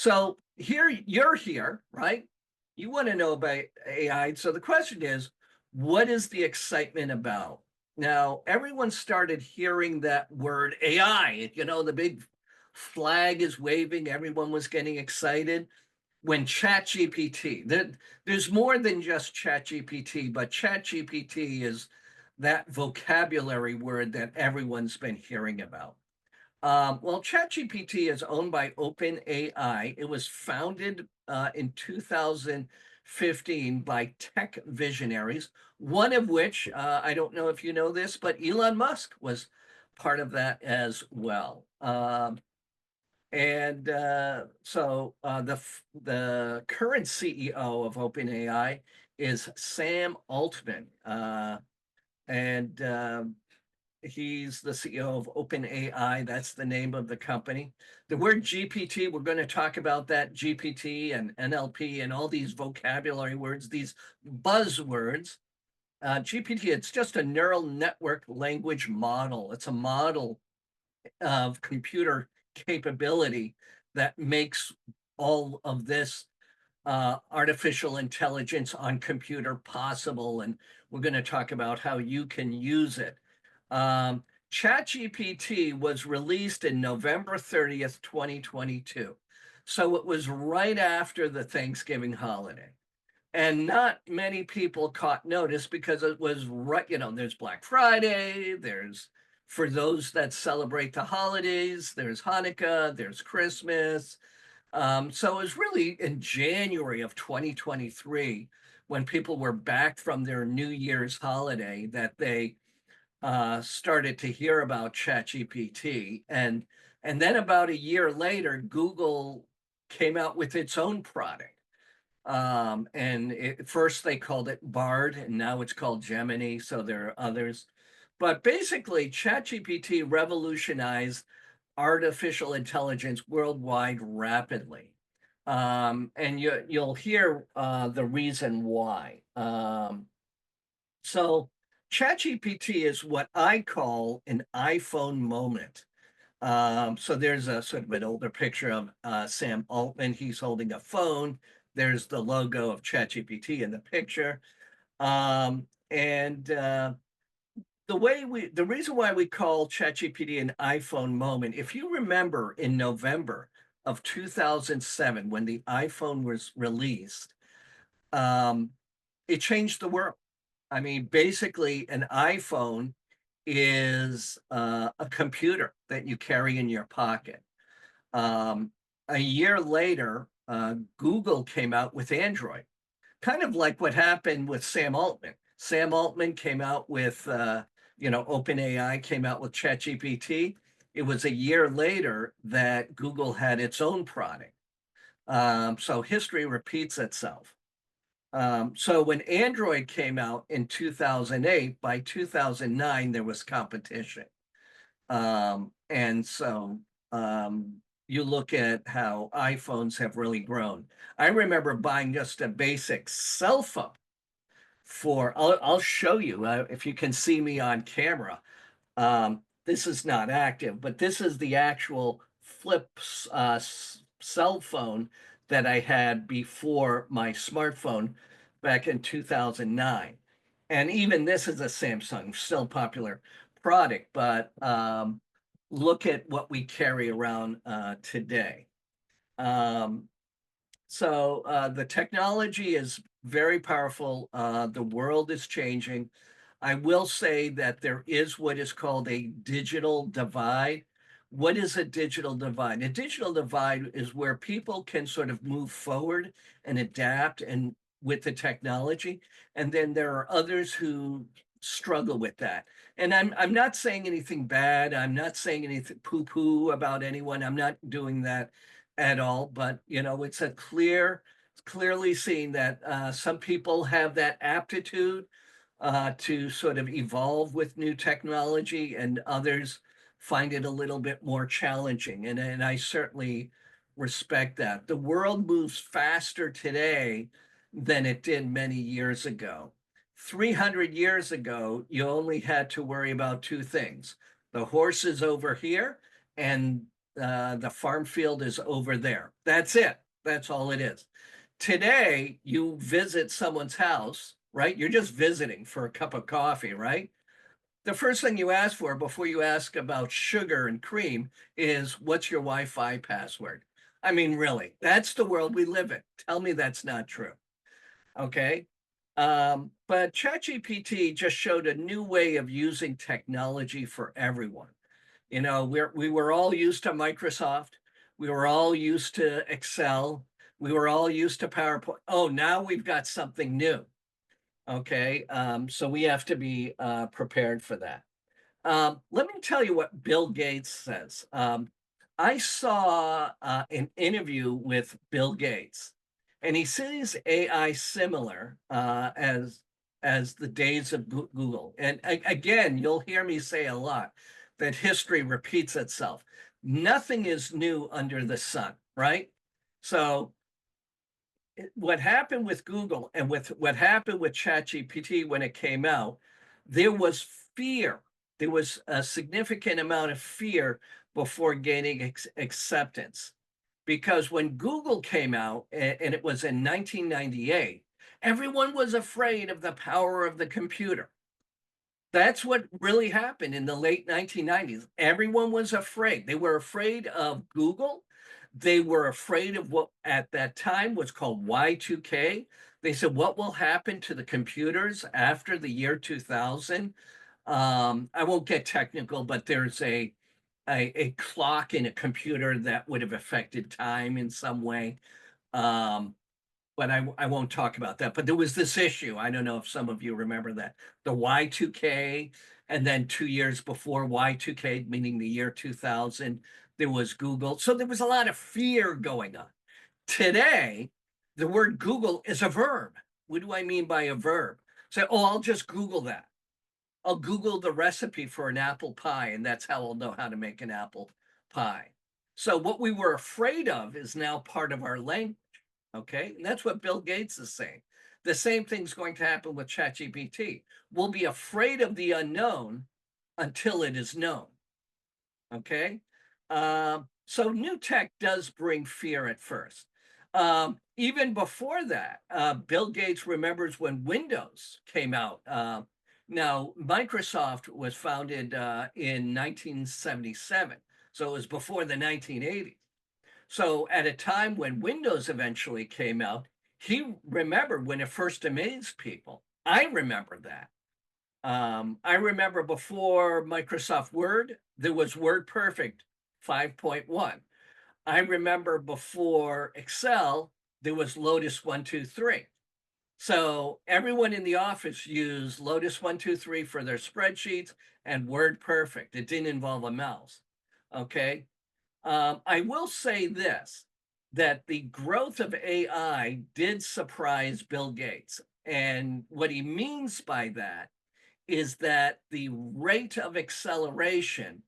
So here you're here, right? You want to know about AI. So the question is, what is the excitement about? Now, everyone started hearing that word AI. The big flag is waving. Everyone was getting excited when ChatGPT. There's more than just ChatGPT, but ChatGPT is that vocabulary word that everyone's been hearing about. Well, ChatGPT is owned by OpenAI. It was founded in 2015 by tech visionaries, one of which, I don't know if you know this, but Elon Musk was part of that as well. The current CEO of OpenAI is Sam Altman, and he's the CEO of OpenAI. That's the name of the company. The word GPT, we're going to talk about that GPT and NLP and all these vocabulary words, these buzzwords. GPT, it's just a neural network language model. It's a model of computer capability that makes all of this artificial intelligence on computer possible. And we're going to talk about how you can use it. ChatGPT was released in November 30th, 2022. So it was right after the Thanksgiving holiday. And not many people caught notice because it was right, there's Black Friday, there's for those that celebrate the holidays, there's Hanukkah, there's Christmas. So it was really in January of 2023 when people were back from their New Year's holiday that they started to hear about ChatGPT, and then about a year later, Google came out with its own product. First they called it Bard, and now it's called Gemini. So there are others, but basically, ChatGPT revolutionized artificial intelligence worldwide rapidly. And you'll hear the reason why. So ChatGPT is what I call an iPhone moment. So there's a sort of an older picture of Sam Altman. He's holding a phone. There's the logo of ChatGPT in the picture. And the reason why we call ChatGPT an iPhone moment, if you remember in November of 2007, when the iPhone was released, um, it changed the world. I mean, basically, an iPhone is a computer that you carry in your pocket. A year later, Google came out with Android, kind of like what happened with Sam Altman. Sam Altman came out with, OpenAI came out with ChatGPT. It was a year later that Google had its own product. So history repeats itself. So when Android came out in 2008, by 2009, there was competition. And so you look at how iPhones have really grown. I remember buying just a basic cell phone I'll show you if you can see me on camera. This is not active, but this is the actual flip cell phone that I had before my smartphone back in 2009. And even this is a Samsung, still popular product, but look at what we carry around today. So the technology is very powerful. The world is changing. I will say that there is what is called a digital divide. What is a digital divide? A digital divide is where people can sort of move forward and adapt and with the technology, and then there are others who struggle with that. And I'm not saying anything bad. I'm not saying anything poo-poo about anyone. I'm not doing that at all. But it's clearly seen that some people have that aptitude to sort of evolve with new technology, and others find it a little bit more challenging. And I certainly respect that. The world moves faster today than it did many years ago. 300 years ago, you only had to worry about two things: the horses over here and the farm field is over there. That's it. That's all it is. Today, you visit someone's house, right? You're just visiting for a cup of coffee, right? The first thing you ask for before you ask about sugar and cream is what's your Wi-Fi password? I mean, really, that's the world we live in. Tell me that's not true. Okay. But ChatGPT just showed a new way of using technology for everyone. You know, we were all used to Microsoft. We were all used to Excel. We were all used to PowerPoint. Oh, now we've got something new. Okay. So we have to be prepared for that. Let me tell you what Bill Gates says. I saw an interview with Bill Gates, and he sees AI similar as the days of Google. And again, you'll hear me say a lot that history repeats itself. Nothing is new under the sun, right? So what happened with Google and with what happened with ChatGPT when it came out, there was fear. There was a significant amount of fear before gaining acceptance. Because when Google came out, and it was in 1998, everyone was afraid of the power of the computer. That's what really happened in the late 1990s. Everyone was afraid. They were afraid of Google. They were afraid of what at that time was called Y2K. They said, what will happen to the computers after the year 2000? I won't get technical, but there's a clock in a computer that would have affected time in some way. Um, but I won't talk about that. But there was this issue. I don't know if some of you remember that the Y2K, and then 2 years before Y2K, meaning the year 2000, there was Google. So there was a lot of fear going on. Today, the word Google is a verb. What do I mean by a verb? Say, oh, I'll just Google that. I'll Google the recipe for an apple pie, and that's how I'll know how to make an apple pie. So what we were afraid of is now part of our language. Okay. And that's what Bill Gates is saying. The same thing's going to happen with ChatGPT. We'll be afraid of the unknown until it is known. Okay. So new tech does bring fear at first. Even before that, Bill Gates remembers when Windows came out. Now, Microsoft was founded in 1977, so it was before the 1980s. So at a time when Windows eventually came out, he remembered when it first amazed people. I remember that. I remember before Microsoft Word, there was WordPerfect 5.1. I remember before Excel, there was Lotus 123. So everyone in the office used Lotus 123 for their spreadsheets and WordPerfect. It didn't involve a mouse. Okay. I will say this, that the growth of AI did surprise Bill Gates. And what he means by that is that the rate of acceleration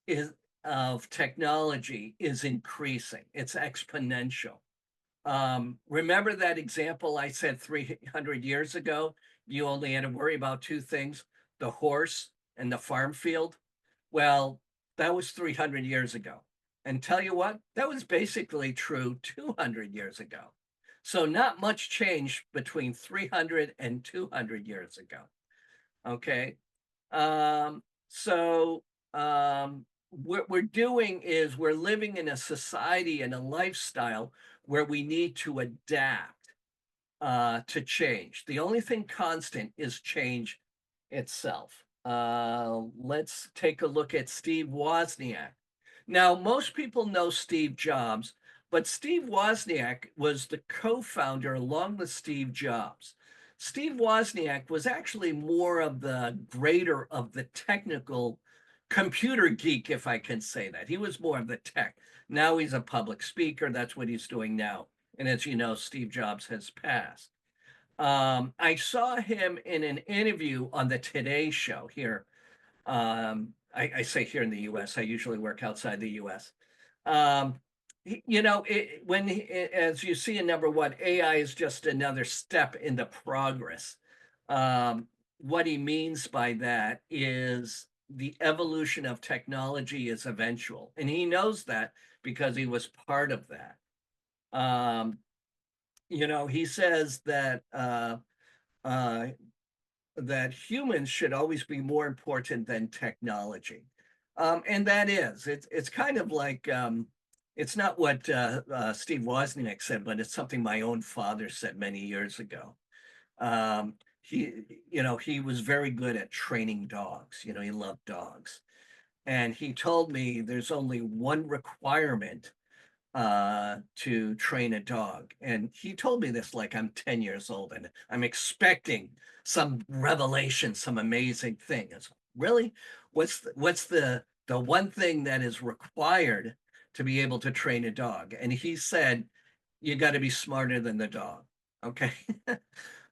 is of technology is increasing. It's exponential. Remember that example I said 300 years ago? You only had to worry about two things, the horse and the farm field. Well, that was 300 years ago. And tell you what, that was basically true 200 years ago. So not much changed between 300 and 200 years ago. Okay. So what we're doing is we're living in a society and a lifestyle where we need to adapt to change. The only thing constant is change itself. Let's take a look at Steve Wozniak. Now, most people know Steve Jobs, but Steve Wozniak was the co-founder along with Steve Jobs. Steve Wozniak was actually more of the grader of the technical computer geek, if I can say that. He was more of the tech. Now he's a public speaker. That's what he's doing now. And as you know, Steve Jobs has passed. I saw him in an interview on the Today Show here. I say here in the US, I usually work outside the US. As you see in number one, AI is just another step in the progress. What he means by that is the evolution of technology is eventual. And he knows that because he was part of that. Um, he says uh, that humans should always be more important than technology. And that is, it's kind of like, it's not what Steve Wozniak said, but it's something my own father said many years ago. He was very good at training dogs. He loved dogs. And he told me there's only one requirement to train a dog. And he told me this like I'm 10 years old and I'm expecting some revelation, some amazing thing. It's really what's the one thing that is required to be able to train a dog? And he said, you got to be smarter than the dog. Okay.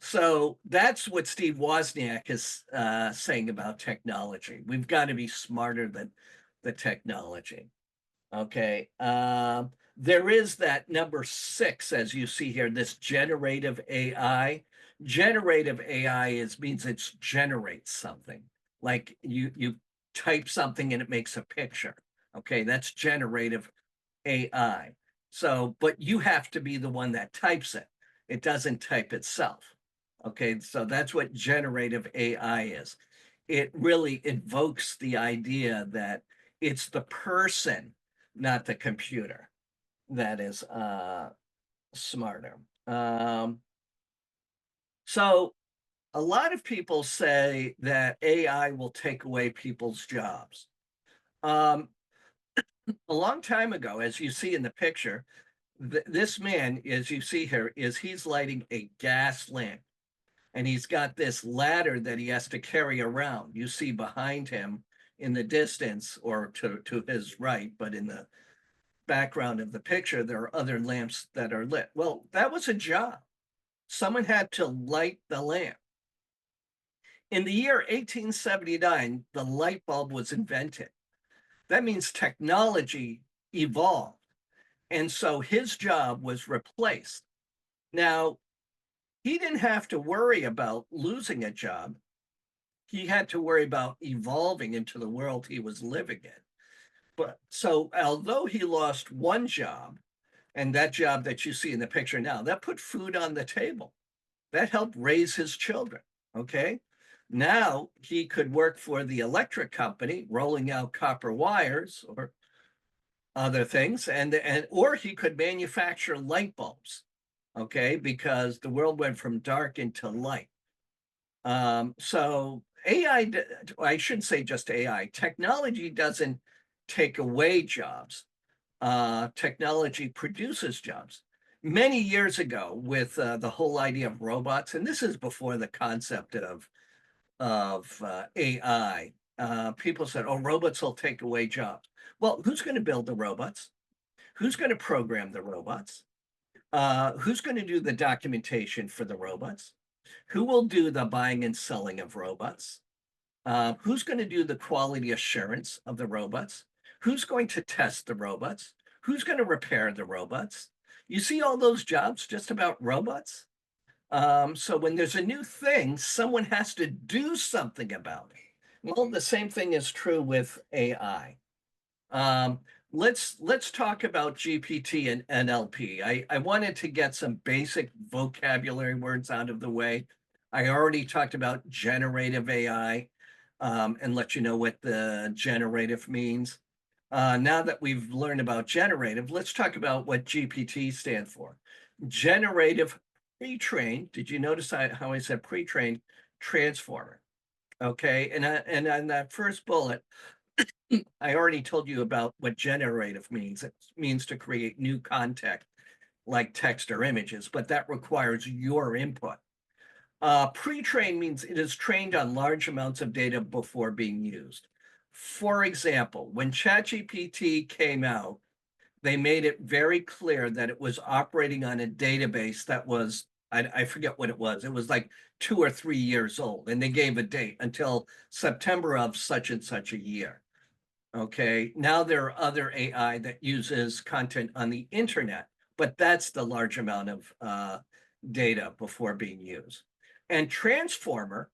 So that's what Steve Wozniak is saying about technology. We've got to be smarter than the technology. Okay. There is that number 6, as you see here, this generative AI. Generative AI means it generates something. Like you type something and it makes a picture. Okay, that's generative AI. So, but you have to be the one that types it. It doesn't type itself. Okay, so that's what generative AI is. It really invokes the idea that it's the person, not the computer, that is smarter. So a lot of people say that AI will take away people's jobs. Um, a long time ago, as you see in the picture, this man, as you see here, he's lighting a gas lamp. And he's got this ladder that he has to carry around. You see behind him in the distance, or to his right, but in the background of the picture, there are other lamps that are lit. Well, that was a job. Someone had to light the lamp. In the year 1879, the light bulb was invented. That means technology evolved. And so his job was replaced. Now, he didn't have to worry about losing a job. He had to worry about evolving into the world he was living in. But so, although he lost one job, and that job that you see in the picture now, that put food on the table, that helped raise his children. Okay. Now he could work for the electric company, rolling out copper wires or other things, and or he could manufacture light bulbs. Okay, because the world went from dark into light. So AI, I shouldn't say just AI, technology doesn't take away jobs. Technology produces jobs. Many years ago, with the whole idea of robots, and this is before the concept of AI, people said, "Oh, robots will take away jobs." Well, who's going to build the robots? Who's going to program the robots? Who's going to do the documentation for the robots? Who will do the buying and selling of robots? Who's going to do the quality assurance of the robots? Who's going to test the robots? Who's going to repair the robots? You see all those jobs just about robots? So when there's a new thing, someone has to do something about it. Well, the same thing is true with AI. Um, let's talk about GPT and NLP. I wanted to get some basic vocabulary words out of the way. I already talked about generative AI, and let you know what the generative means. Now that we've learned about generative, let's talk about what GPT stands for. Generative pre-trained. Did you notice how I said pre-trained transformer? Okay, and on that first bullet, I already told you about what generative means. It means to create new content like text or images, but that requires your input. Pre-trained means it is trained on large amounts of data before being used. For example, when ChatGPT came out, they made it very clear that it was operating on a database that was, I forget what it was. It was like 2 or 3 years old, and they gave a date until September of such and such a year. Okay, now there are other AI that uses content on the internet, but that's the large amount of data before being used. And transformer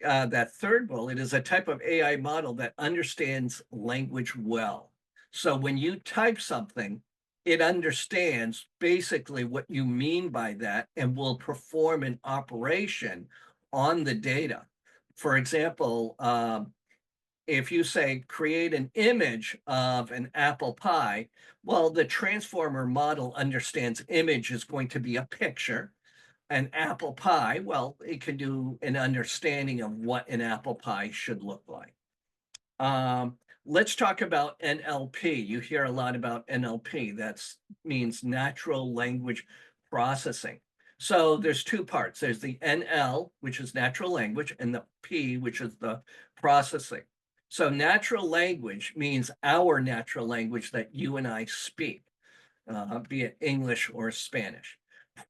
that third bullet is a type of AI model that understands language well. So when you type something, it understands basically what you mean by that and will perform an operation on the data. For example, if you say create an image of an apple pie, well, the transformer model understands image is going to be a picture. An apple pie, well, it can do an understanding of what an apple pie should look like. Let's talk about NLP. You hear a lot about NLP. That means natural language processing. So there's two parts. There's the NL, which is natural language, and the P, which is the processing. So natural language means our natural language that you and I speak, be it English or Spanish.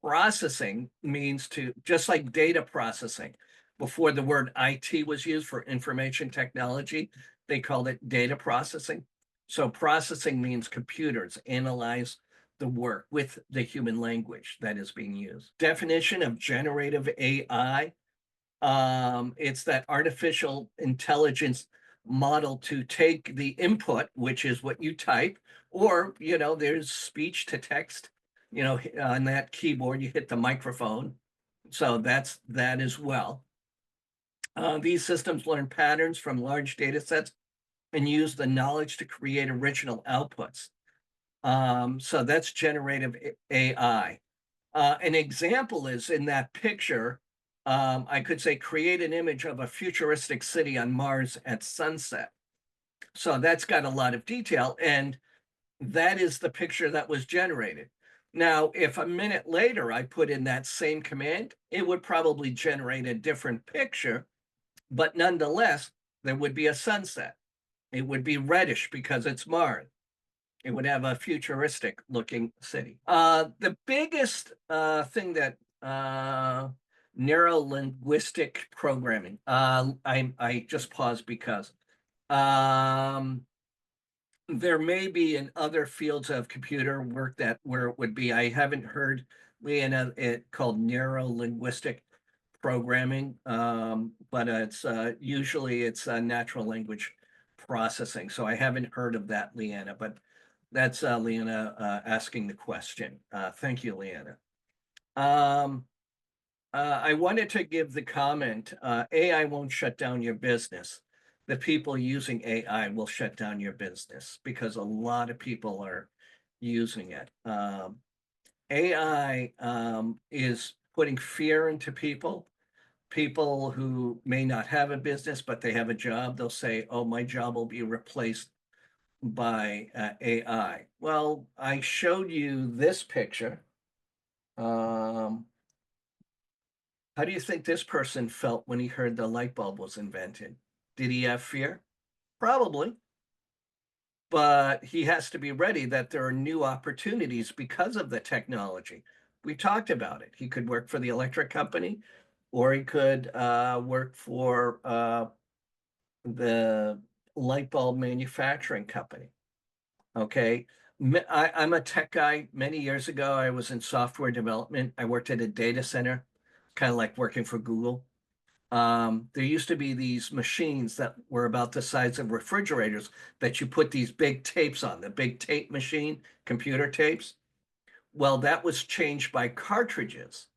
Processing means to, just like data processing, before the word IT was used for information technology, they called it data processing. So processing means computers analyze the work with the human language that is being used. Definition of generative AI. It's that artificial intelligence model to take the input, which is what you type, or, there's speech to text, on that keyboard, you hit the microphone. So that's that as well. These systems learn patterns from large data sets and use the knowledge to create original outputs. So that's generative AI. An example is in that picture, I could say create an image of a futuristic city on Mars at sunset. So that's got a lot of detail, and that is the picture that was generated. Now, if a minute later I put in that same command, it would probably generate a different picture, but nonetheless, there would be a sunset. It would be reddish because it's Mars. It would have a futuristic looking city. The biggest thing that neuro-linguistic programming, I just paused because there may be in other fields of computer work that where it would be. I haven't heard, Leanna, it called neuro-linguistic programming, but it's usually it's natural language processing. So I haven't heard of that, Leanna, but that's Leanna asking the question. Thank you, Leanna. I wanted to give the comment, AI won't shut down your business. The people using AI will shut down your business because a lot of people are using it. AI is putting fear into people. People who may not have a business, but they have a job, they'll say, oh, my job will be replaced by AI. Well, I showed you this picture. How do you think this person felt when he heard the light bulb was invented? Did he have fear? Probably. But he has to be ready that there are new opportunities because of the technology. We talked about it. He could work for the electric company, or he could work for the light bulb manufacturing company. Okay. I'm a tech guy. Many years ago, I was in software development. I worked at a data center, kind of like working for Google. There used to be these machines that were about the size of refrigerators that you put these big tapes on, the big tape machine, computer tapes. Well, that was changed by cartridges,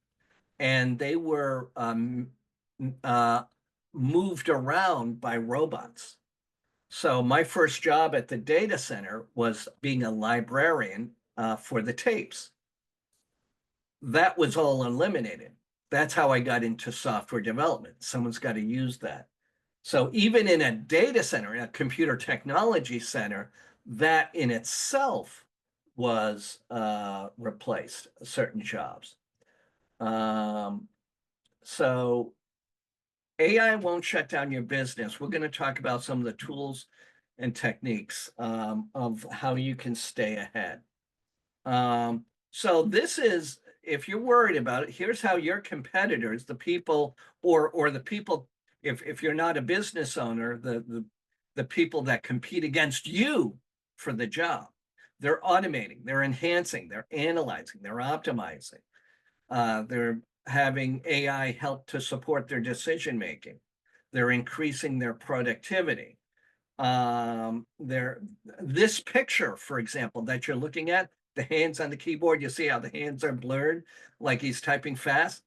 and they were uh, moved around by robots. So my first job at the data center was being a librarian for the tapes. That was all eliminated. That's how I got into software development. Someone's got to use that. So even in a data center, in a computer technology center, that in itself was replaced certain jobs. So AI won't shut down your business. We're going to talk about some of the tools and techniques of how you can stay ahead. So this is, if you're worried about it, here's how your competitors, the people, or the people, if you're not a business owner, the people that compete against you for the job, they're automating, they're enhancing, they're analyzing, they're optimizing. They're having AI help to support their decision making. They're increasing their productivity. They're this picture, for example, that you're looking at, the hands on the keyboard, you see how the hands are blurred, like he's typing fast?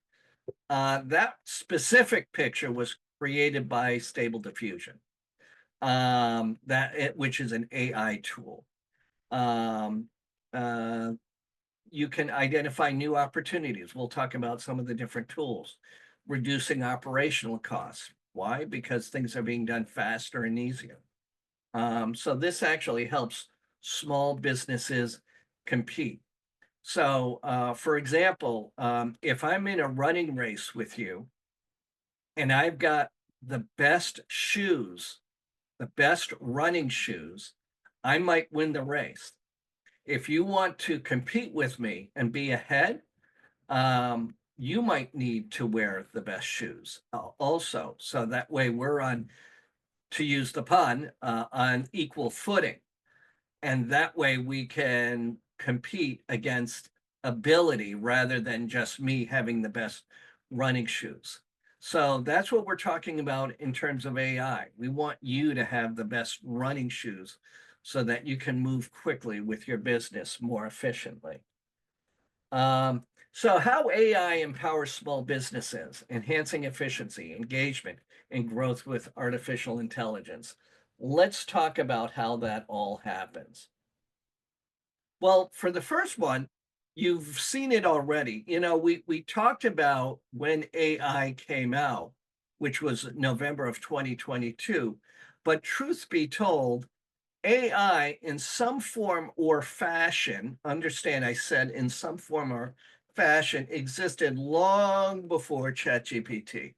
That specific picture was created by Stable Diffusion, which is an AI tool. Um, uh, you can identify new opportunities. We'll talk about some of the different tools. Reducing operational costs. Why? Because things are being done faster and easier. So this actually helps small businesses compete. So, for example, if I'm in a running race with you and I've got the best shoes, the best running shoes, I might win the race. If you want to compete with me and be ahead, you might need to wear the best shoes also. So that way we're on, to use the pun, on equal footing. And that way we can compete against ability rather than just me having the best running shoes. So that's what we're talking about in terms of AI. We want you to have the best running shoes so that you can move quickly with your business more efficiently. Um, so how AI empowers small businesses, enhancing efficiency, engagement, and growth with artificial intelligence. Let's talk about how that all happens. Well, for the first one, you've seen it already. We talked about when AI came out, which was November of 2022. But truth be told, AI in some form or fashion, understand I said in some form or fashion, existed long before ChatGPT.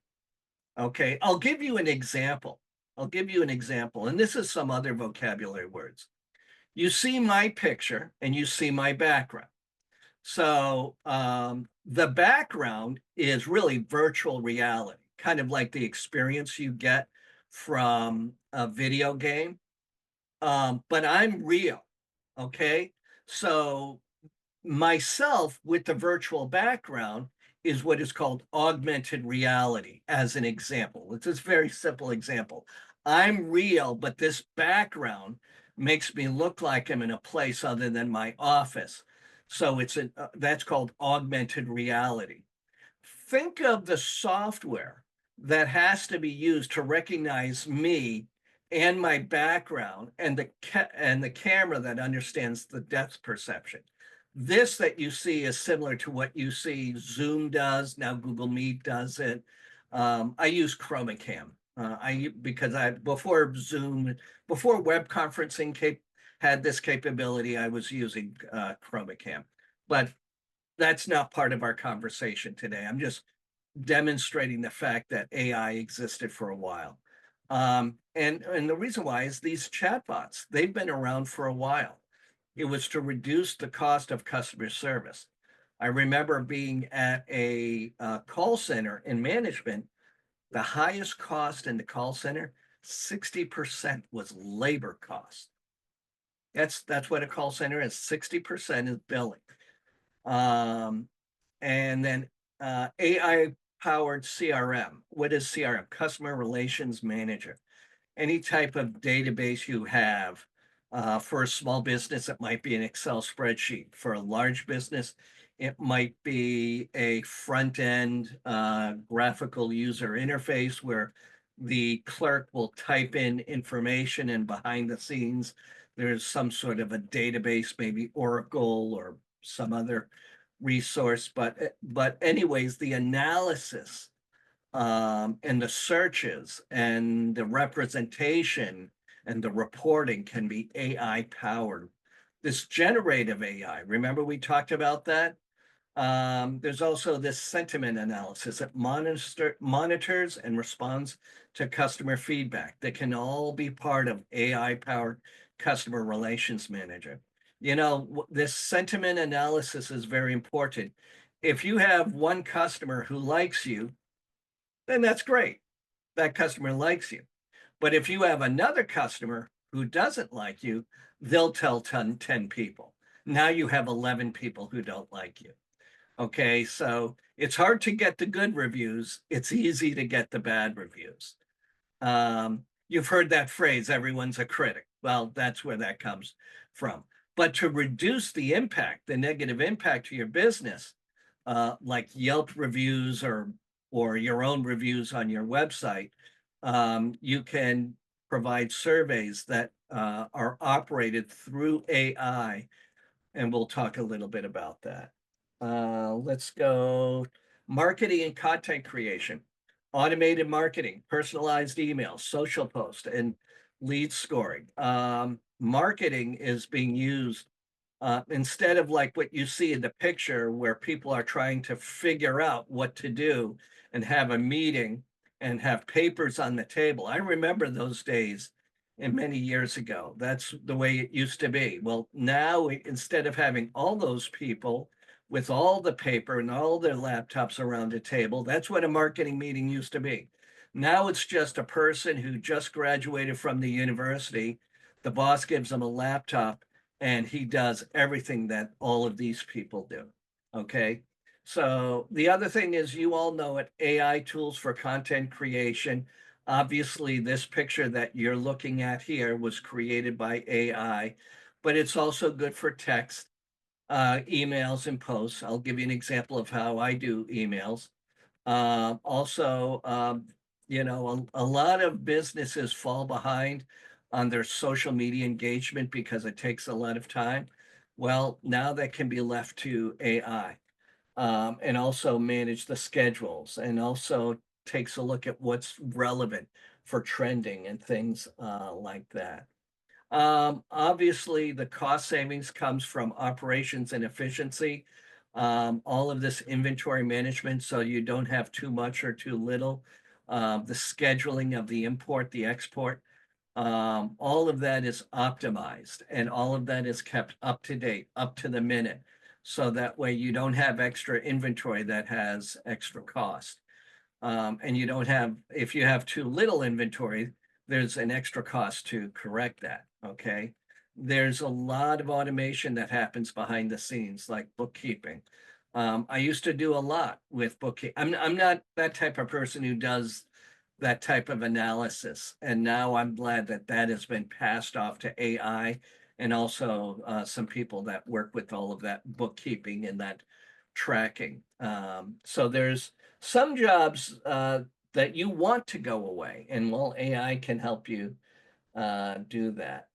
Okay, I'll give you an example. I'll give you an example, and this is some other vocabulary words. You see my picture and you see my background. So the background is really virtual reality, kind of like the experience you get from a video game. But I'm real. Okay. So myself with the virtual background is what is called augmented reality, as an example. It's this very simple example. I'm real, but this background makes me look like I'm in a place other than my office. So that's called augmented reality. Think of the software that has to be used to recognize me and my background and the camera that understands the depth perception. This that you see is similar to what you see Zoom does. Now Google Meet does it. I use ChromaCam. Because before Zoom, before web conferencing had this capability, I was using ChromaCam. But that's not part of our conversation today. I'm just demonstrating the fact that AI existed for a while. And the reason why is these chatbots, they've been around for a while. It was to reduce the cost of customer service. I remember being at a call center in management. The highest cost in the call center, 60% was labor cost. That's what a call center is. 60% is billing. Um, and then AI powered CRM. What is CRM? Customer Relations Manager. Any type of database you have. For a small business, it might be an Excel spreadsheet. For a large business, it might be a front end graphical user interface where the clerk will type in information and behind the scenes, there's some sort of a database, maybe Oracle or some other resource. But anyways, the analysis and the searches and the representation and the reporting can be AI powered. This generative AI, remember we talked about that? There's also this sentiment analysis that monitors and responds to customer feedback that can all be part of AI powered customer relations manager. This sentiment analysis is very important. If you have one customer who likes you, then that's great. That customer likes you. But if you have another customer who doesn't like you, they'll tell 10 people. Now you have 11 people who don't like you. Okay, so it's hard to get the good reviews. It's easy to get the bad reviews. You've heard that phrase, everyone's a critic. Well, that's where that comes from. But to reduce the impact, the negative impact to your business, like Yelp reviews or your own reviews on your website, you can provide surveys that are operated through AI, and we'll talk a little bit about that. Let's go marketing and content creation, automated marketing, personalized emails, social post, and lead scoring. Marketing is being used instead of like what you see in the picture where people are trying to figure out what to do and have a meeting and have papers on the table. I remember those days and many years ago. That's the way it used to be. Well, now instead of having all those people with all the paper and all their laptops around a table, that's what a marketing meeting used to be. Now it's just a person who just graduated from the university. The boss gives them a laptop and he does everything that all of these people do. Okay. So the other thing is, you all know it, AI tools for content creation. Obviously, this picture that you're looking at here was created by AI, but it's also good for text, emails, and posts. I'll give you an example of how I do emails. Also, a lot of businesses fall behind on their social media engagement because it takes a lot of time. Well, now that can be left to AI, and also manage the schedules, and also takes a look at what's relevant for trending and things like that. Obviously, the cost savings comes from operations and efficiency. All of this inventory management, so you don't have too much or too little. The scheduling of the import, the export, all of that is optimized and all of that is kept up to date, up to the minute. So that way you don't have extra inventory that has extra cost. And you don't have, if you have too little inventory, there's an extra cost to correct that. Okay. There's a lot of automation that happens behind the scenes, like bookkeeping. I used to do a lot with bookkeeping. I'm not that type of person who does that type of analysis. And now I'm glad that that has been passed off to AI and also some people that work with all of that bookkeeping and that tracking. So there's some jobs that you want to go away, and well, AI can help you do that.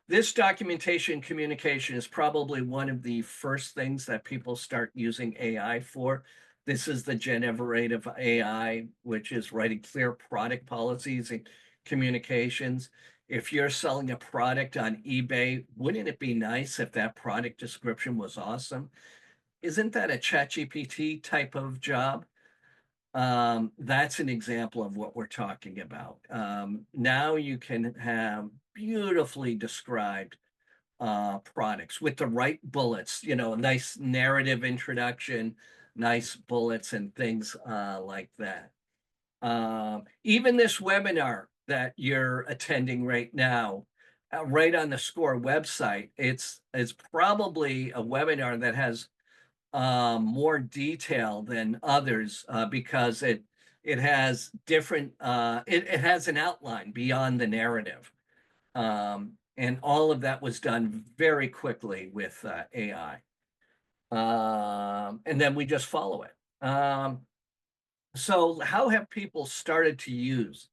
This documentation communication is probably one of the first things that people start using AI for. This is the generative AI, which is writing clear product policies and communications. If you're selling a product on eBay, wouldn't it be nice if that product description was awesome? Isn't that a ChatGPT type of job? That's an example of what we're talking about. Now you can have beautifully described products with the right bullets, a nice narrative introduction, nice bullets and things like that. Even this webinar that you're attending right now, right on the SCORE website, it's probably a webinar that has more detail than others because it has different it has an outline beyond the narrative. And all of that was done very quickly with AI. And then we just follow it. So how have people started to use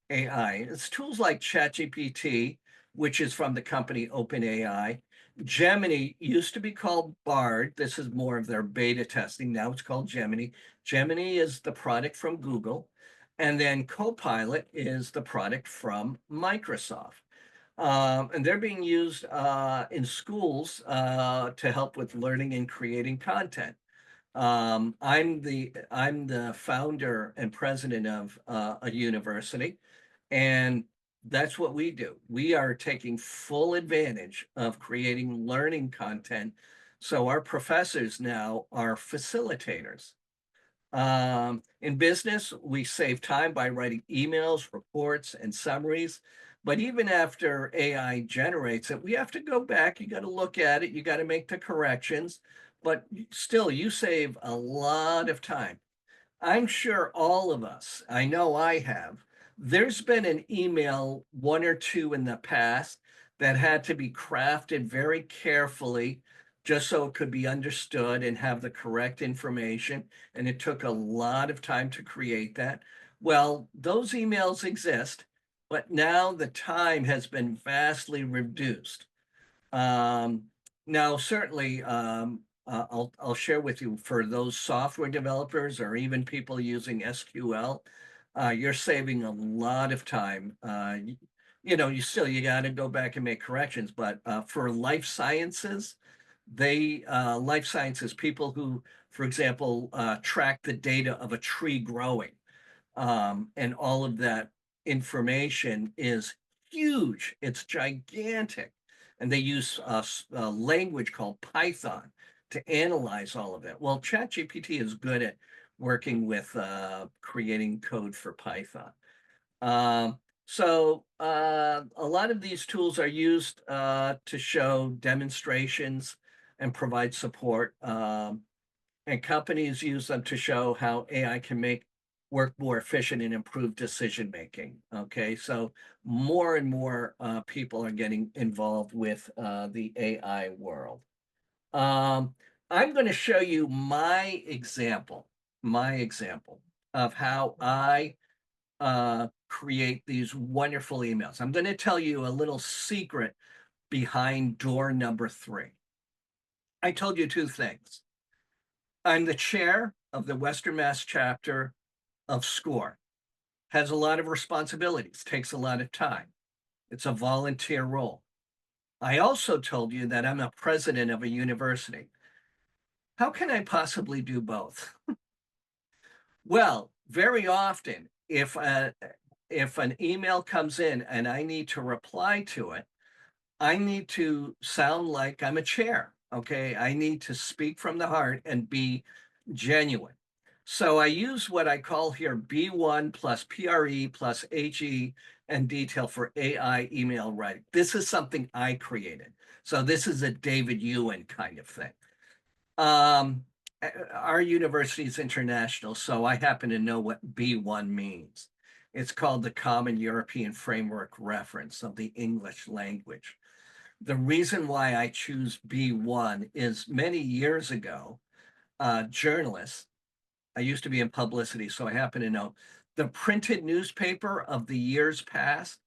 AI? It's tools like ChatGPT, which is from the company OpenAI. Gemini used to be called Bard. This is more of their beta testing. Now it's called Gemini. Gemini is the product from Google. And then Copilot is the product from Microsoft. And they're being used in schools to help with learning and creating content. I'm the founder and president of a university, and that's what we do. We are taking full advantage of creating learning content. So our professors now are facilitators. In business, we save time by writing emails, reports, and summaries. But even after AI generates it, we have to go back. You got to look at it. You got to make the corrections. But still, you save a lot of time. I'm sure all of us, I know I have, There's been an email, one or two in the past, that had to be crafted very carefully just so it could be understood and have the correct information. And it took a lot of time to create that. Well, those emails exist, but now the time has been vastly reduced. Um, Now, certainly, I'll share with you for those software developers or even people using SQL, you're saving a lot of time. You got to go back and make corrections, but for life sciences people who, for example, track the data of a tree growing, and all of that information is huge. It's gigantic. And they use a language called Python to analyze all of it. Well, ChatGPT is good at working with creating code for Python. A lot of these tools are used to show demonstrations and provide support. And companies use them to show how AI can make work more efficient and improve decision making. Okay, so more and more people are getting involved with the AI world. Um, I'm going to show you my example of how I create these wonderful emails. I'm going to tell you a little secret behind door number 3. I told you 2 things. I'm the chair of the Western Mass chapter of SCORE. Has a lot of responsibilities, takes a lot of time. It's a volunteer role. I also told you that I'm a president of a university. How can I possibly do both? Well, very often, if an email comes in and I need to reply to it, I need to sound like I'm a chair. Okay. I need to speak from the heart and be genuine. So I use what I call here B1 plus PRE plus HE and detail for AI email writing. This is something I created. So this is a David Ewan kind of thing. Um, our university is international, so I happen to know what B1 means. It's called the Common European Framework Reference of the English language. The reason why I choose B1 is many years ago, journalists, I used to be in publicity, so I happen to know the printed newspaper of the years past,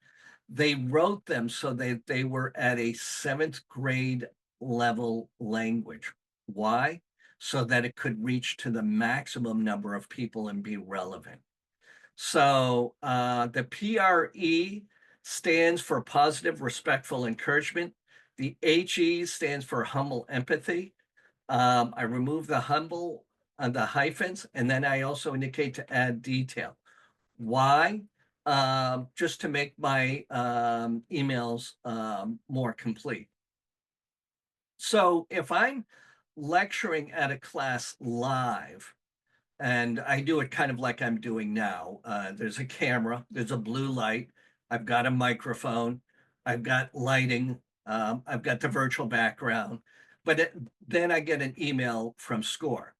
they wrote them so they were at a 7th grade level language. Why? So that it could reach to the maximum number of people and be relevant. So the PRE stands for positive, respectful encouragement. The HE stands for humble empathy. I remove the humble the hyphens, and then I also indicate to add detail. Why? Just to make my emails more complete. So if I'm lecturing at a class live, and I do it kind of like I'm doing now. There's a camera, there's a blue light, I've got a microphone, I've got lighting, I've got the virtual background, then I get an email from SCORE.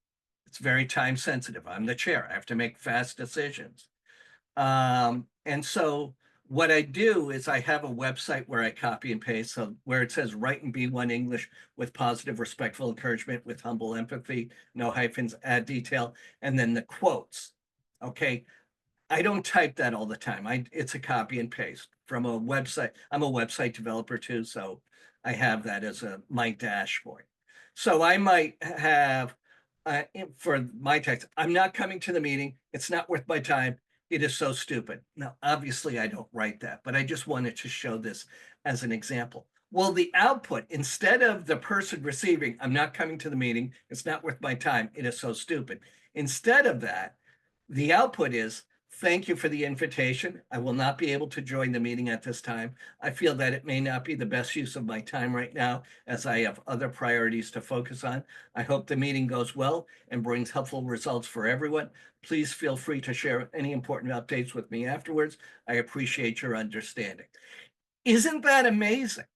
It's very time sensitive. I'm the chair. I have to make fast decisions. And so what I do is I have a website where I copy and paste. So where it says write in B1 English with positive, respectful encouragement, with humble empathy, no hyphens, add detail, and then the quotes. Okay. I don't type that all the time. It's a copy and paste from a website. I'm a website developer too, so I have that as my dashboard. So I might have for my text, I'm not coming to the meeting. It's not worth my time. It is so stupid. Now, obviously, I don't write that, but I just wanted to show this as an example. Well, the output, instead of the person receiving, I'm not coming to the meeting. It's not worth my time. It is so stupid. Instead of that, the output is, thank you for the invitation. I will not be able to join the meeting at this time. I feel that it may not be the best use of my time right now, as I have other priorities to focus on. I hope the meeting goes well and brings helpful results for everyone. Please feel free to share any important updates with me afterwards. I appreciate your understanding. Isn't that amazing?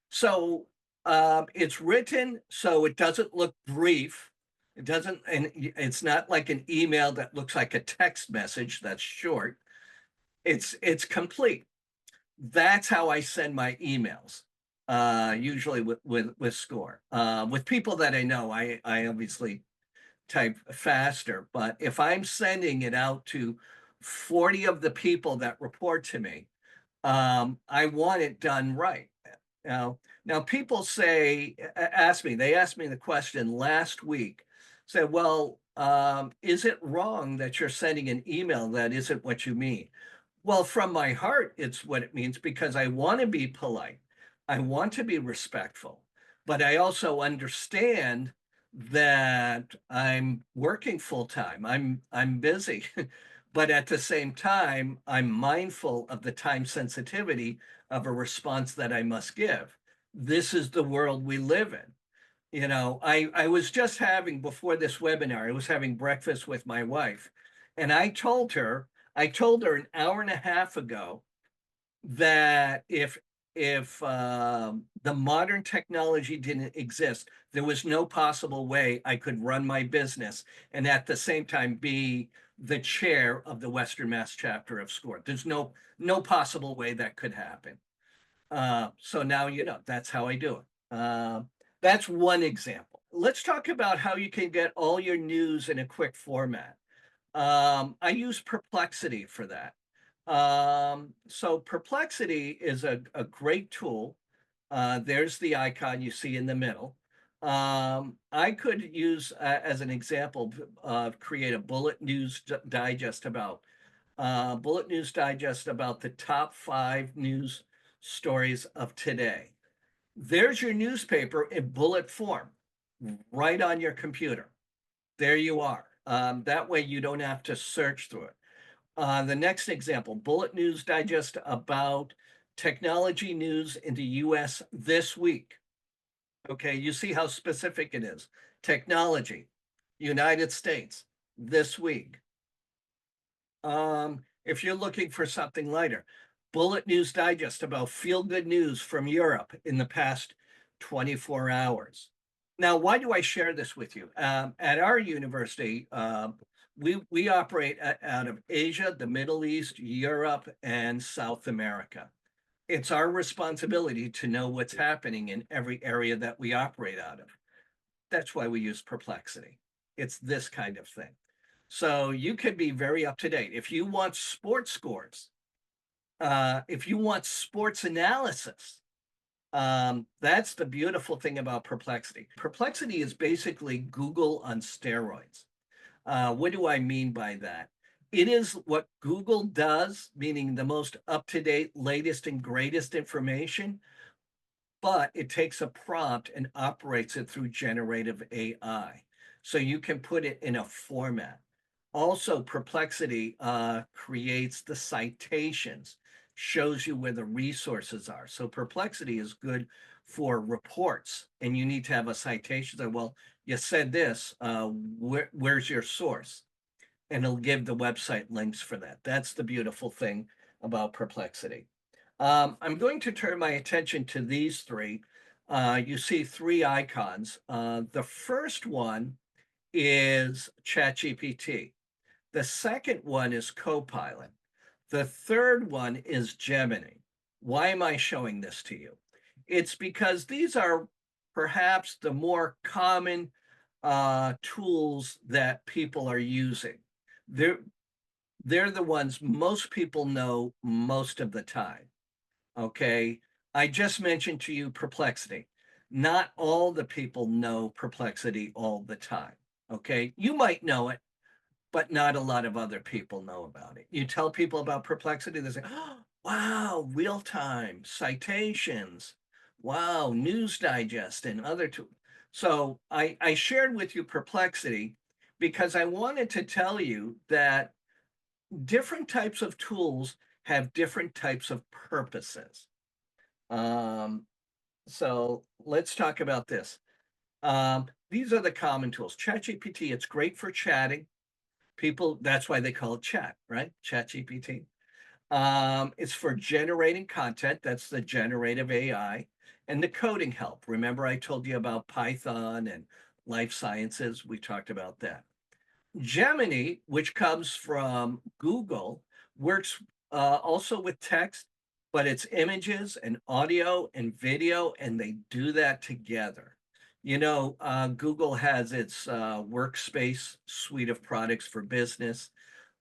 So it's written so it doesn't look brief. It doesn't, and it's not like an email that looks like a text message that's short. It's complete. That's how I send my emails, usually with Score. With people that I know, I obviously type faster, but if I'm sending it out to 40 of the people that report to me, I want it done right. Now people say, they asked me the question last week, said, well, is it wrong that you're sending an email that isn't what you mean? Well, from my heart, it's what it means because I want to be polite. I want to be respectful, but I also understand that I'm working full time. I'm busy. But at the same time, I'm mindful of the time sensitivity of a response that I must give. This is the world we live in. I was just having before this webinar, I was having breakfast with my wife, and I told her an hour and a half ago that if the modern technology didn't exist, there was no possible way I could run my business and at the same time be the chair of the Western Mass chapter of SCORE. There's no possible way that could happen. So now that's how I do it. That's one example. Let's talk about how you can get all your news in a quick format. I use Perplexity for that. So Perplexity is a great tool. There's the icon you see in the middle. I could use, as an example, create a bullet news digest about the top 5 news stories of today. There's your newspaper in bullet form, right on your computer. There you are. That way you don't have to search through it. The next example, Bullet News Digest about technology news in the US this week. Okay, you see how specific it is. Technology, United States, this week. If you're looking for something lighter, Bullet News Digest about feel-good news from Europe in the past 24 hours. Now, why do I share this with you? At our university, we operate out of Asia, the Middle East, Europe, and South America. It's our responsibility to know what's happening in every area that we operate out of. That's why we use Perplexity. It's this kind of thing. So you could be very up to date. If you want sports scores, if you want sports analysis, that's the beautiful thing about Perplexity. Perplexity is basically Google on steroids. What do I mean by that? It is what Google does, meaning the most up-to-date, latest and greatest information, but it takes a prompt and operates it through generative AI. So you can put it in a format. Also, Perplexity creates the citations, shows you where the resources are. So Perplexity is good for reports, and you need to have a citation that, well, you said this, where's your source? And it'll give the website links for that. That's the beautiful thing about Perplexity. I'm going to turn my attention to these three. You see 3 icons. The first one is ChatGPT. The second one is Copilot. The third one is Gemini. Why am I showing this to you? It's because these are perhaps the more common tools that people are using. They're, they're the ones most people know most of the time. Okay. I just mentioned to you Perplexity. Not all the people know Perplexity all the time. Okay. You might know it, but not a lot of other people know about it. You tell people about Perplexity, they say, oh, wow, real time citations. Wow, News Digest and other tools. So I shared with you Perplexity because I wanted to tell you that different types of tools have different types of purposes. Um, so let's talk about this. These are the common tools. ChatGPT, it's great for chatting. People, that's why they call it chat, right? ChatGPT. It's for generating content. That's the generative AI and the coding help. Remember, I told you about Python and life sciences. We talked about that. Gemini, which comes from Google, works also with text, but it's images and audio and video, and they do that together. Google has its workspace suite of products for business.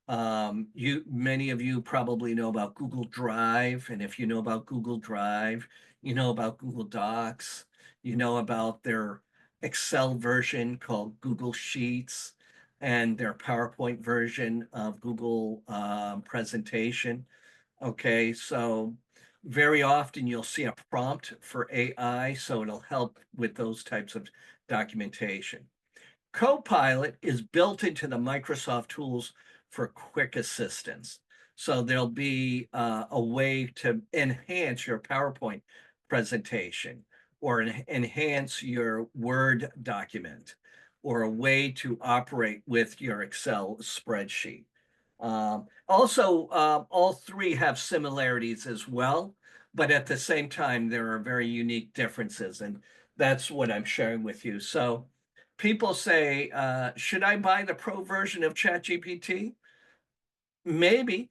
Many of you probably know about Google Drive, and if you know about Google Drive, you know about Google Docs, you know about their Excel version called Google Sheets, and their PowerPoint version of Google presentation. Okay, so very often you'll see a prompt for AI, so it'll help with those types of documentation. Copilot is built into the Microsoft tools for quick assistance. So there'll be a way to enhance your PowerPoint presentation or enhance your Word document or a way to operate with your Excel spreadsheet. Also, all three have similarities as well, but at the same time, there are very unique differences, and that's what I'm sharing with you. So people say, should I buy the pro version of ChatGPT? Maybe,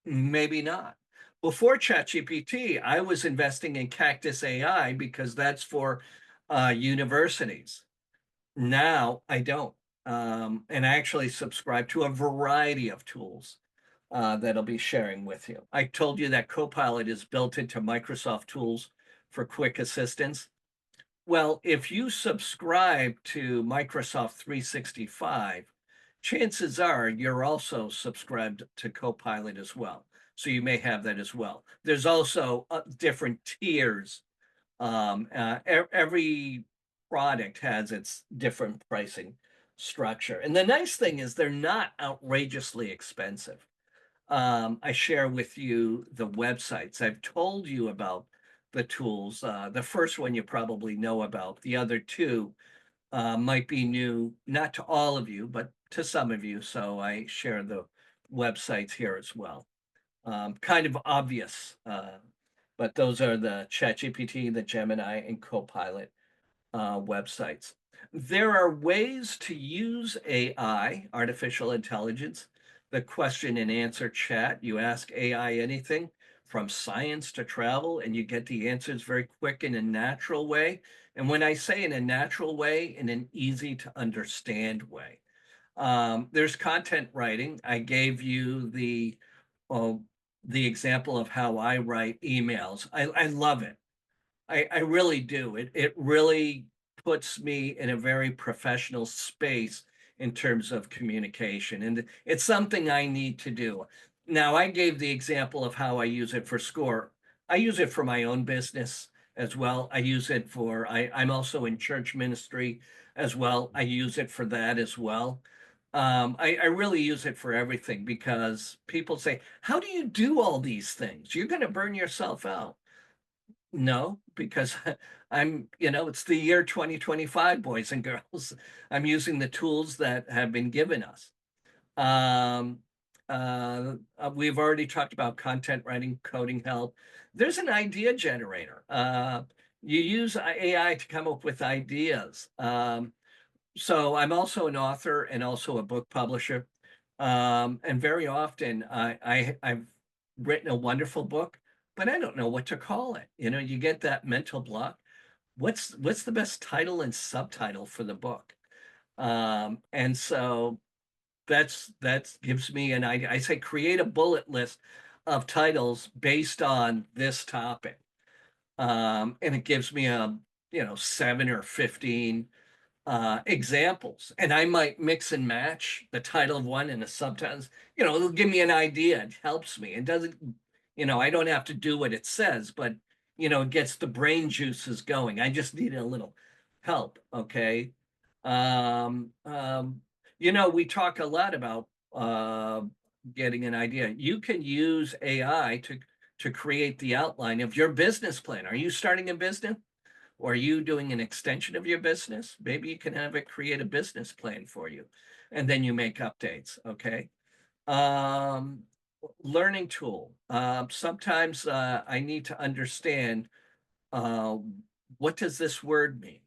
maybe not. Before ChatGPT, I was investing in Cactus AI because that's for universities. Now I don't. And I actually subscribe to a variety of tools that I'll be sharing with you. I told you that Copilot is built into Microsoft tools for quick assistance. Well, if you subscribe to Microsoft 365, chances are you're also subscribed to Copilot as well. So you may have that as well. There's also different tiers. Every product has its different pricing structure. And the nice thing is they're not outrageously expensive. I share with you the websites. I've told you about the tools. The first one you probably know about. The other two might be new, not to all of you, but to some of you. So I share the websites here as well. Kind of obvious, but those are the ChatGPT, the Gemini, and Copilot websites. There are ways to use AI, artificial intelligence, the question and answer chat. You ask AI anything from science to travel, and you get the answers very quick in a natural way. And when I say in a natural way, in an easy to understand way. There's content writing. I gave you uh, the example of how I write emails. I love it. I really do. It really puts me in a very professional space in terms of communication, and it's something I need to do. Now, I gave the example of how I use it for SCORE. I use it for my own business as well. I use it for, I'm also in church ministry as well. I use it for that as well. I really use it for everything because people say, how do you do all these things? You're going to burn yourself out. No, because it's the year 2025, boys and girls. I'm using the tools that have been given us. Um, we've already talked about content writing, coding help. There's an idea generator. You use AI to come up with ideas. So I'm also an author and also a book publisher. And very often I've written a wonderful book, but I don't know what to call it. You get that mental block. What's the best title and subtitle for the book? And so that gives me an idea. I say create a bullet list of titles based on this topic. And it gives me 7 or 15 examples, and I might mix and match the title of one and the subtitles. It'll give me an idea. It helps me. It doesn't, I don't have to do what it says, but it gets the brain juices going. I just need a little help. Okay. Um, um, we talk a lot about getting an idea. You can use AI to create the outline of your business plan. Are you starting a business? Or are you doing an extension of your business? Maybe you can have it create a business plan for you, and then you make updates. Okay. Um, Learning tool. Sometimes I need to understand uh, what does this word mean,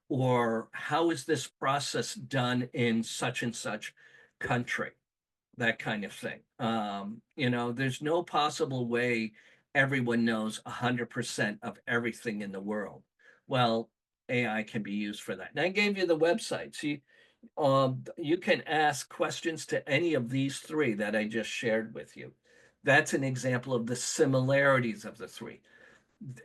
or how is this process done in such and such country. that kind of thing. There's no possible way everyone knows 100% of everything in the world. Well, AI can be used for that. And I gave you the websites. You can ask questions to any of these three that I just shared with you. That's an example of the similarities of the three.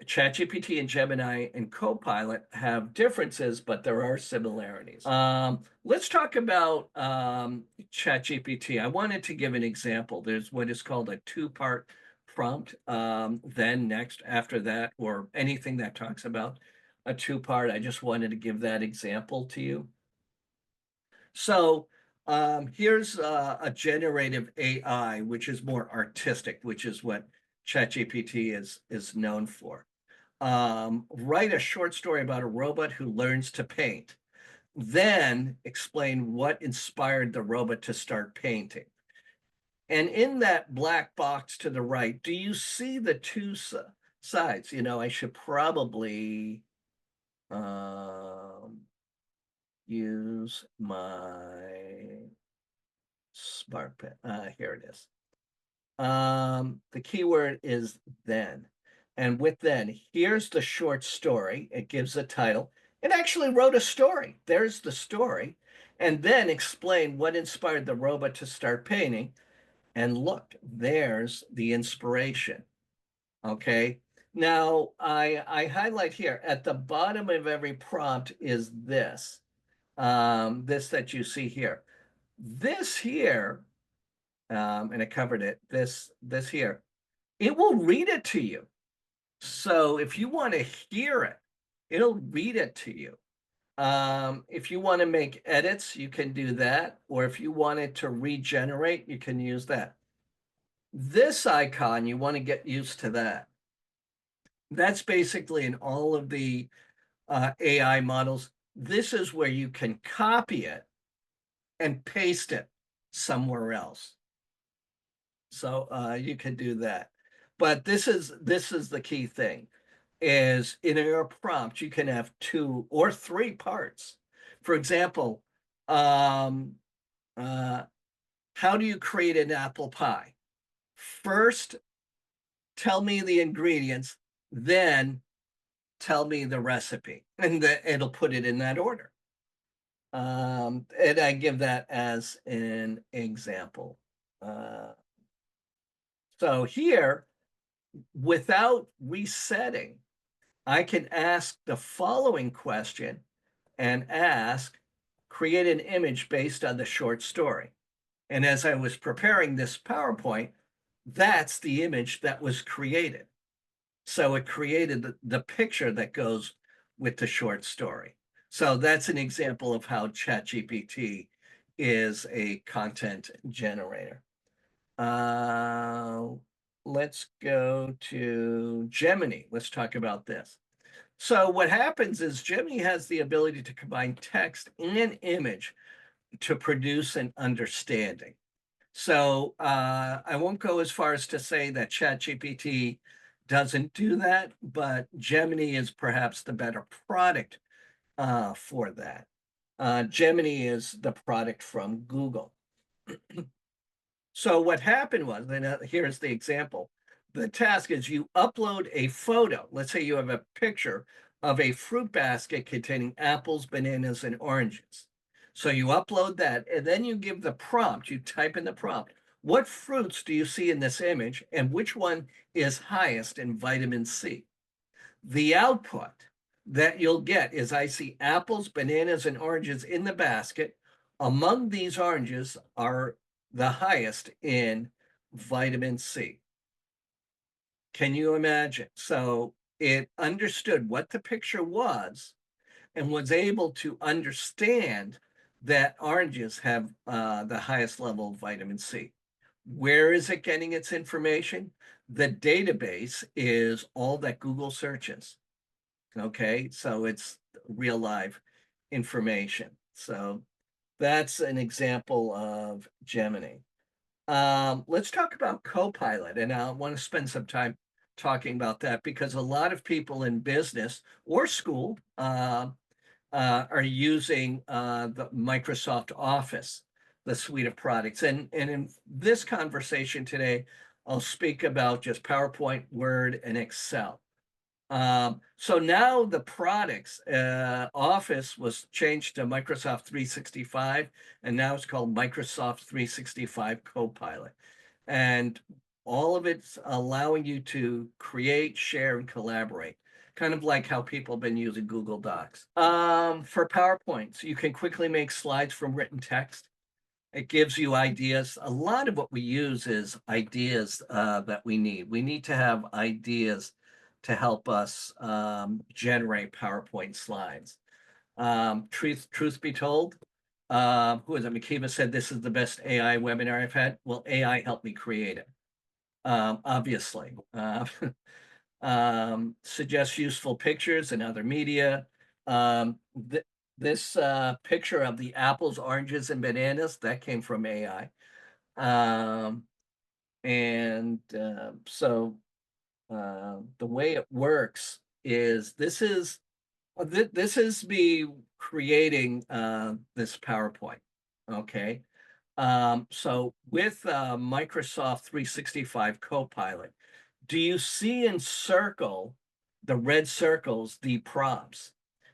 ChatGPT and Gemini and Copilot have differences, but there are similarities. Let's talk about ChatGPT. I wanted to give an example. There's what is called a two-part prompt, then, next, after that, or anything that talks about a two-part. I just wanted to give that example to you. So here's a generative AI, which is more artistic, which is what ChatGPT is known for. Write a short story about a robot who learns to paint. Then explain what inspired the robot to start painting. And in that black box to the right, do you see the two sides? I should probably use my smart pen. Here it is. The keyword is then. And with then, here's the short story. It gives a title. It actually wrote a story. There's the story. And then explain what inspired the robot to start painting. And look, there's the inspiration. Okay. Now, I highlight here at the bottom of every prompt is this. This that you see here. This here, and I covered it, this here, it will read it to you. So if you want to hear it, it'll read it to you. If you want to make edits, you can do that. Or if you want it to regenerate, you can use that. This icon, you want to get used to that. That's basically in all of the AI models. This is where you can copy it and paste it somewhere else. So you can do that. But this is the key thing, is in your prompt, you can have 2 or 3 parts. For example, how do you create an apple pie? First, tell me the ingredients, then tell me the recipe, and it'll put it in that order. And I give that as an example. So here, without resetting, I can ask the following question and ask, create an image based on the short story. And as I was preparing this PowerPoint, that's the image that was created. So it created the picture that goes with the short story. So that's an example of how ChatGPT is a content generator. Let's go to Gemini. Let's talk about this. So what happens is Gemini has the ability to combine text and image to produce an understanding. So I won't go as far as to say that ChatGPT doesn't do that, but Gemini is perhaps the better product for that. Gemini is the product from Google. So what happened was, and here's the example. The task is you upload a photo. Let's say you have a picture of a fruit basket containing apples, bananas, and oranges. So you upload that, and then you give the prompt, you type in the prompt, what fruits do you see in this image, and which one is highest in vitamin C? The output that you'll get is I see apples, bananas, and oranges in the basket. Among these oranges are the highest in vitamin C. Can you imagine? So it understood what the picture was and was able to understand that oranges have the highest level of vitamin C. Where is it getting its information? The database is all that Google searches. Okay, so it's real live information. So that's an example of Gemini. Let's talk about Copilot, and I want to spend some time talking about that because a lot of people in business or school are using the Microsoft Office. the suite of products. And in this conversation today, I'll speak about just PowerPoint, Word, and Excel. So now the products, Office was changed to Microsoft 365, and now it's called Microsoft 365 Copilot. And all of it's allowing you to create, share, and collaborate, kind of like how people have been using Google Docs. For PowerPoints, you can quickly make slides from written text. It gives you ideas. A lot of what we use is ideas that we need. We need to have ideas to help us generate PowerPoint slides. Truth be told, who is it? Makiba said this is the best AI webinar I've had. Well, AI helped me create it, obviously. Suggests useful pictures and other media. Th this picture of the apples, oranges, and bananas, that came from AI. Um, the way it works is this is me creating this PowerPoint. Okay. So with Microsoft 365 Copilot, do you see in circle, the red circles, the prompts?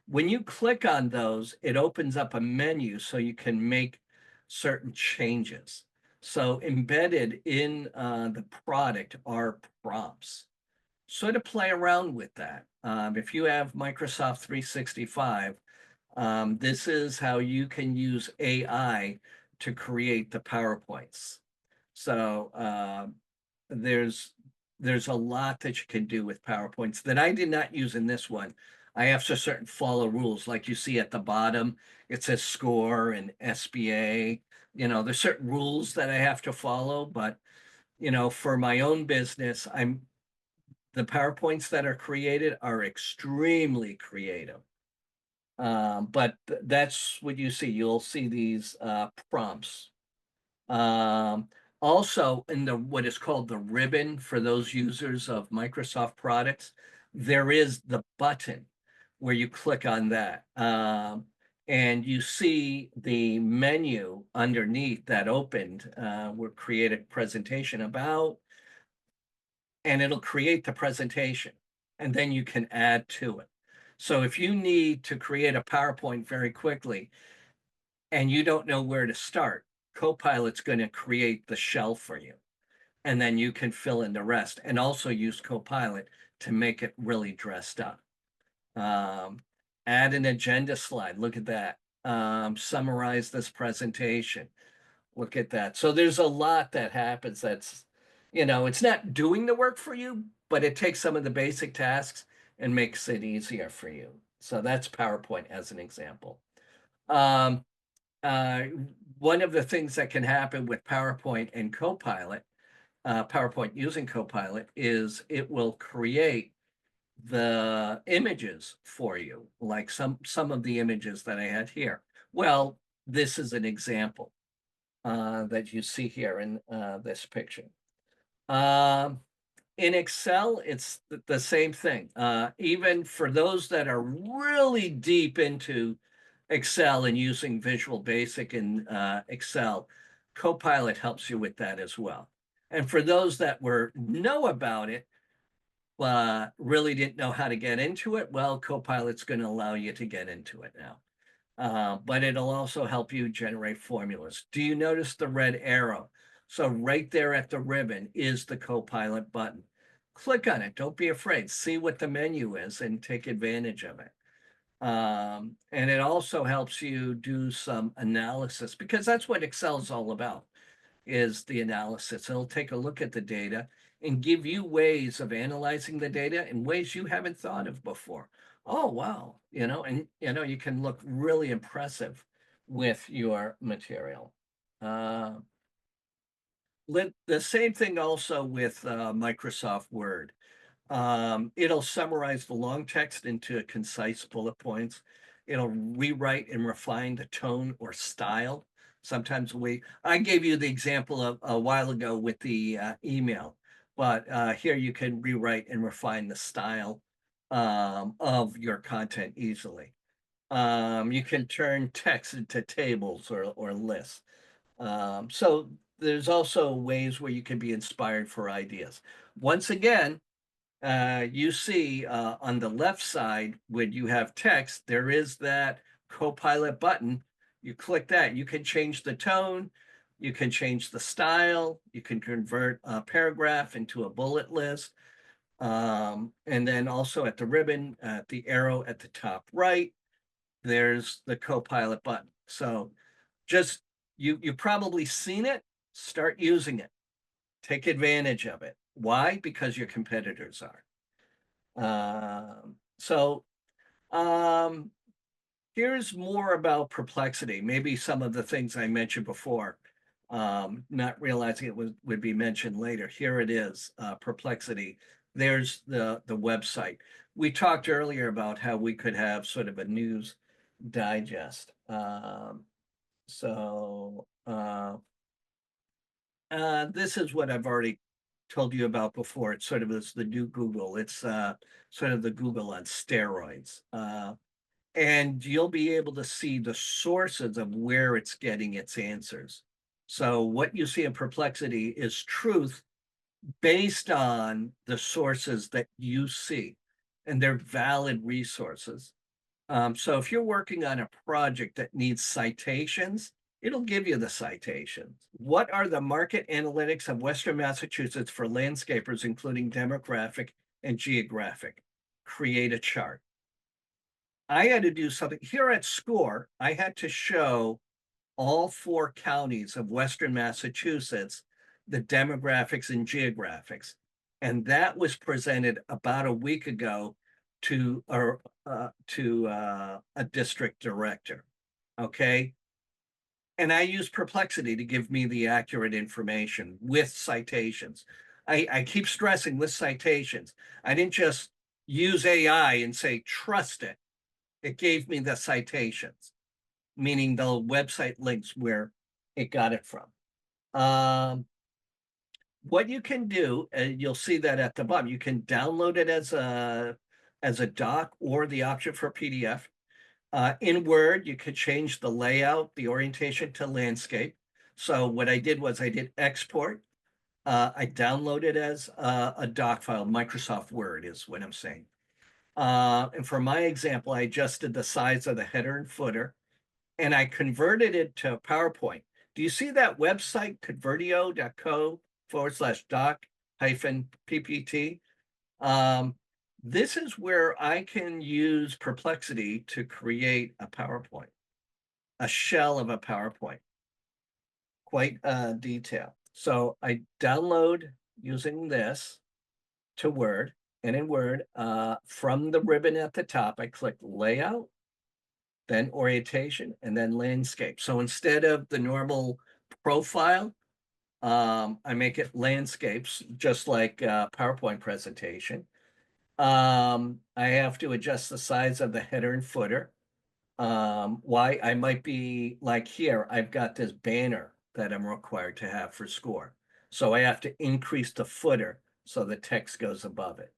When you click on those, it opens up a menu so you can make certain changes. So embedded in the product are prompts. Sort of play around with that. If you have Microsoft 365, this is how you can use AI to create the PowerPoints. So there's there's a lot that you can do with PowerPoints that I did not use in this one. I have to certain follow rules, like you see at the bottom, it says score and SBA. There's certain rules that I have to follow, but for my own business, the PowerPoints that are created are extremely creative. But that's what you see. You'll see these prompts. Um, Also, in the what is called the ribbon for those users of Microsoft products, there is the button where you click on that. And you see the menu underneath that opened, where create a presentation about, and it'll create the presentation, and then you can add to it. So if you need to create a PowerPoint very quickly and you don't know where to start, Copilot's going to create the shell for you, and then you can fill in the rest and also use Copilot to make it really dressed up. Um, Add an agenda slide. Look at that. Summarize this presentation. Look at that. So there's a lot that happens it's not doing the work for you, but it takes some of the basic tasks and makes it easier for you. So that's PowerPoint as an example. Um, uh, One of the things that can happen with PowerPoint and Copilot, PowerPoint using Copilot, is it will create the images for you, like some of the images that I had here. Well, this is an example that you see here in this picture. Um, in Excel, it's the same thing. Even for those that are really deep into Excel and using Visual Basic in Excel, Copilot helps you with that as well. And for those that know about it, really didn't know how to get into it, well, Copilot's going to allow you to get into it now. But it'll also help you generate formulas. Do you notice the red arrow? So right there at the ribbon is the Copilot button. Click on it. Don't be afraid. See what the menu is and take advantage of it. And it also helps you do some analysis, because that's what Excel is all about, is the analysis. It'll take a look at the data and give you ways of analyzing the data in ways you haven't thought of before. Oh, wow. And you can look really impressive with your material. The same thing also with Microsoft Word. It'll summarize the long text into concise bullet points. It'll rewrite and refine the tone or style. Sometimes I gave you the example of a while ago with the email, but here you can rewrite and refine the style of your content easily. You can turn text into tables or lists. So there's also ways where you can be inspired for ideas. Once again, you see on the left side when you have text, there is that Copilot button. You click that, you can change the tone, you can change the style, you can convert a paragraph into a bullet list. And then also at the ribbon, at the arrow at the top right, there's the Copilot button. So just you've probably seen it, start using it, take advantage of it. Why? Because your competitors are. So um, here's more about perplexity. Maybe some of the things I mentioned before, not realizing it would be mentioned later. Here it is, perplexity. There's the website. We talked earlier about how we could have sort of a news digest. So this is what I've already told you about before. It's sort of the new Google. It's sort of the Google on steroids. And you'll be able to see the sources of where it's getting its answers. So what you see in Perplexity is truth based on the sources that you see, and they're valid resources. So if you're working on a project that needs citations, it'll give you the citations. What are the market analytics of Western Massachusetts for landscapers, including demographic and geographic? Create a chart. I had to do something here at SCORE. I had to show all 4 counties of Western Massachusetts the demographics and geographics. And that was presented about a week ago to a district director. Okay. And I used Perplexity to give me the accurate information with citations. I keep stressing with citations. I didn't just use AI and say, trust it. It gave me the citations, meaning the website links where it got it from. What you can do, and you'll see that at the bottom, you can download it as a doc or the option for PDF. In Word, you could change the layout, the orientation to landscape. So what I did was I did export. I downloaded as a doc file. Microsoft Word is what I'm saying. And for my example, I adjusted the size of the header and footer, and I converted it to PowerPoint. Do you see that website, convertio.co/doc hyphen PPT? This is where I can use Perplexity to create a PowerPoint, a shell of a PowerPoint, quite detailed. So I download using this to Word, and in Word, from the ribbon at the top, I click Layout, then Orientation, and then Landscape. So instead of the normal profile, I make it landscapes, just like PowerPoint presentation. I have to adjust the size of the header and footer. Why I might be like here, I've got this banner that I'm required to have for SCORE. So I have to increase the footer so the text goes above it.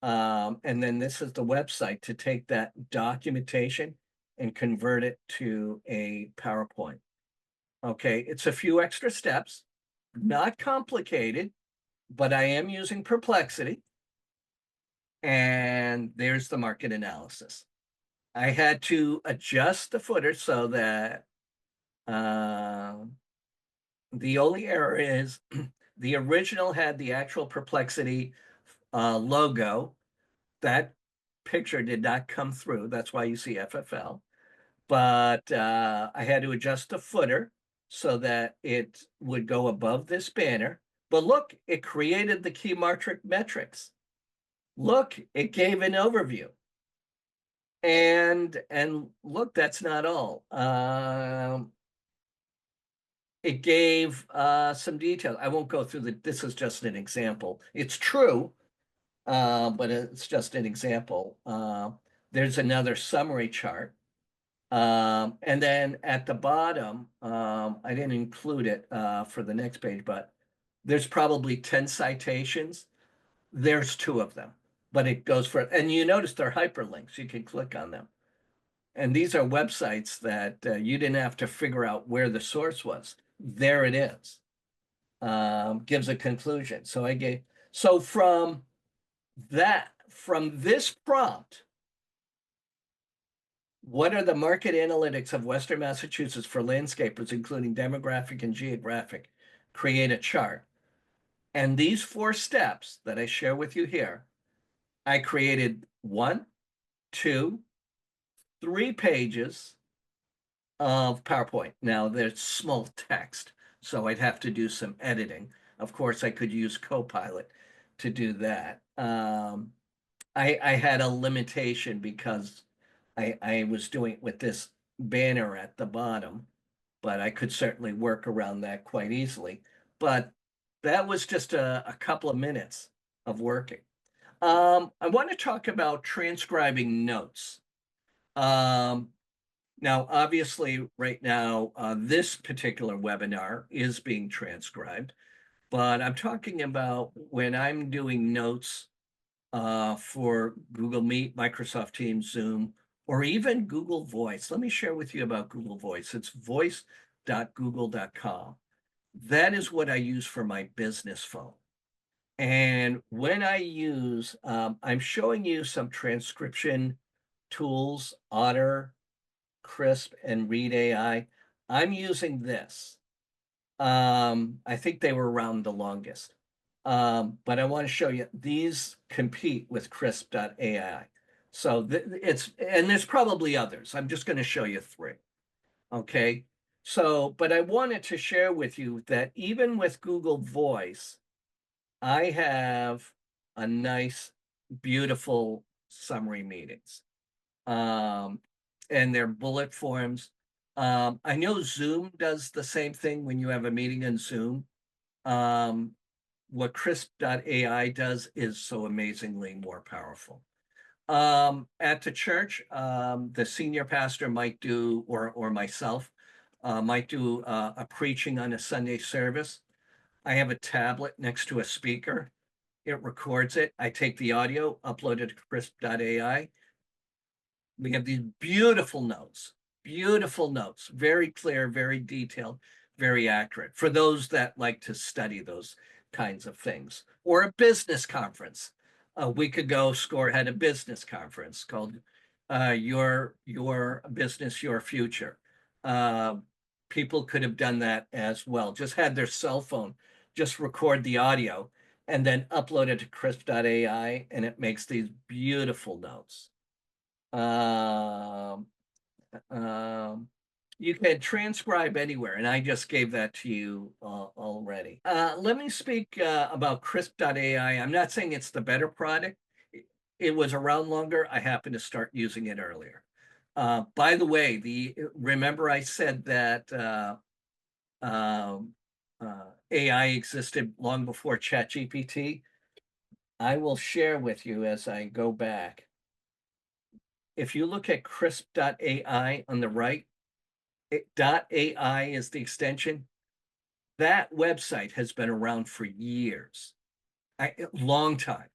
And then this is the website to take that documentation and convert it to a PowerPoint. Okay, it's a few extra steps, not complicated, but I am using Perplexity. And there's the market analysis. I had to adjust the footer so that the only error is the original had the actual Perplexity logo. That picture did not come through. That's why you see FFL. But I had to adjust the footer so that it would go above this banner. But look, it created the key metrics. Look, it gave an overview. And look, that's not all. It gave some detail. I won't go through this is just an example. It's true, but it's just an example. There's another summary chart. And then at the bottom, I didn't include it for the next page, but there's probably 10 citations. There's 2 of them, but it goes for, and you notice they're hyperlinks. You can click on them. And these are websites that you didn't have to figure out where the source was. There it is. Gives a conclusion. So I gave, so from this prompt, what are the market analytics of Western Massachusetts for landscapers, including demographic and geographic? Create a chart. And these 4 steps that I share with you here, I created 1, 2, 3 pages of PowerPoint. Now there's small text, so I'd have to do some editing. Of course, I could use Copilot to do that. I had a limitation because I was doing it with this banner at the bottom, but I could certainly work around that quite easily. But that was just a couple of minutes of working. I want to talk about transcribing notes. Now, obviously, right now, this particular webinar is being transcribed, but I'm talking about when I'm doing notes for Google Meet, Microsoft Teams, Zoom, or even Google Voice. Let me share with you about Google Voice. It's voice.google.com. That is what I use for my business phone. And when I use, I'm showing you some transcription tools, Otter, Crisp, and Read AI. I'm using this. I think they were around the longest. But I want to show you these compete with Crisp.ai. So and there's probably others. I'm just going to show you 3. Okay. So, but I wanted to share with you that even with Google Voice, I have a nice, beautiful summary meetings. And they're bullet forms. I know Zoom does the same thing when you have a meeting in Zoom. What Crisp.ai does is so amazingly more powerful. At the church, the senior pastor might do, or myself, might do a preaching on a Sunday service. I have a tablet next to a speaker. It records it. I take the audio, upload it to Crisp.ai. We have these beautiful notes, very clear, very detailed, very accurate for those that like to study those kinds of things. Or a business conference. A week ago, SCORE had a business conference called Your Business, Your Future. People could have done that as well. Just had their cell phone, just record the audio and then upload it to Crisp.ai, and it makes these beautiful notes. Um, you can transcribe anywhere, and I just gave that to you already. Let me speak about Crisp.ai. I'm not saying it's the better product. It was around longer. I happened to start using it earlier. By the way, remember I said that AI existed long before ChatGPT? I will share with you as I go back. If you look at crisp.ai on the right, .ai is the extension. That website has been around for years, a long time.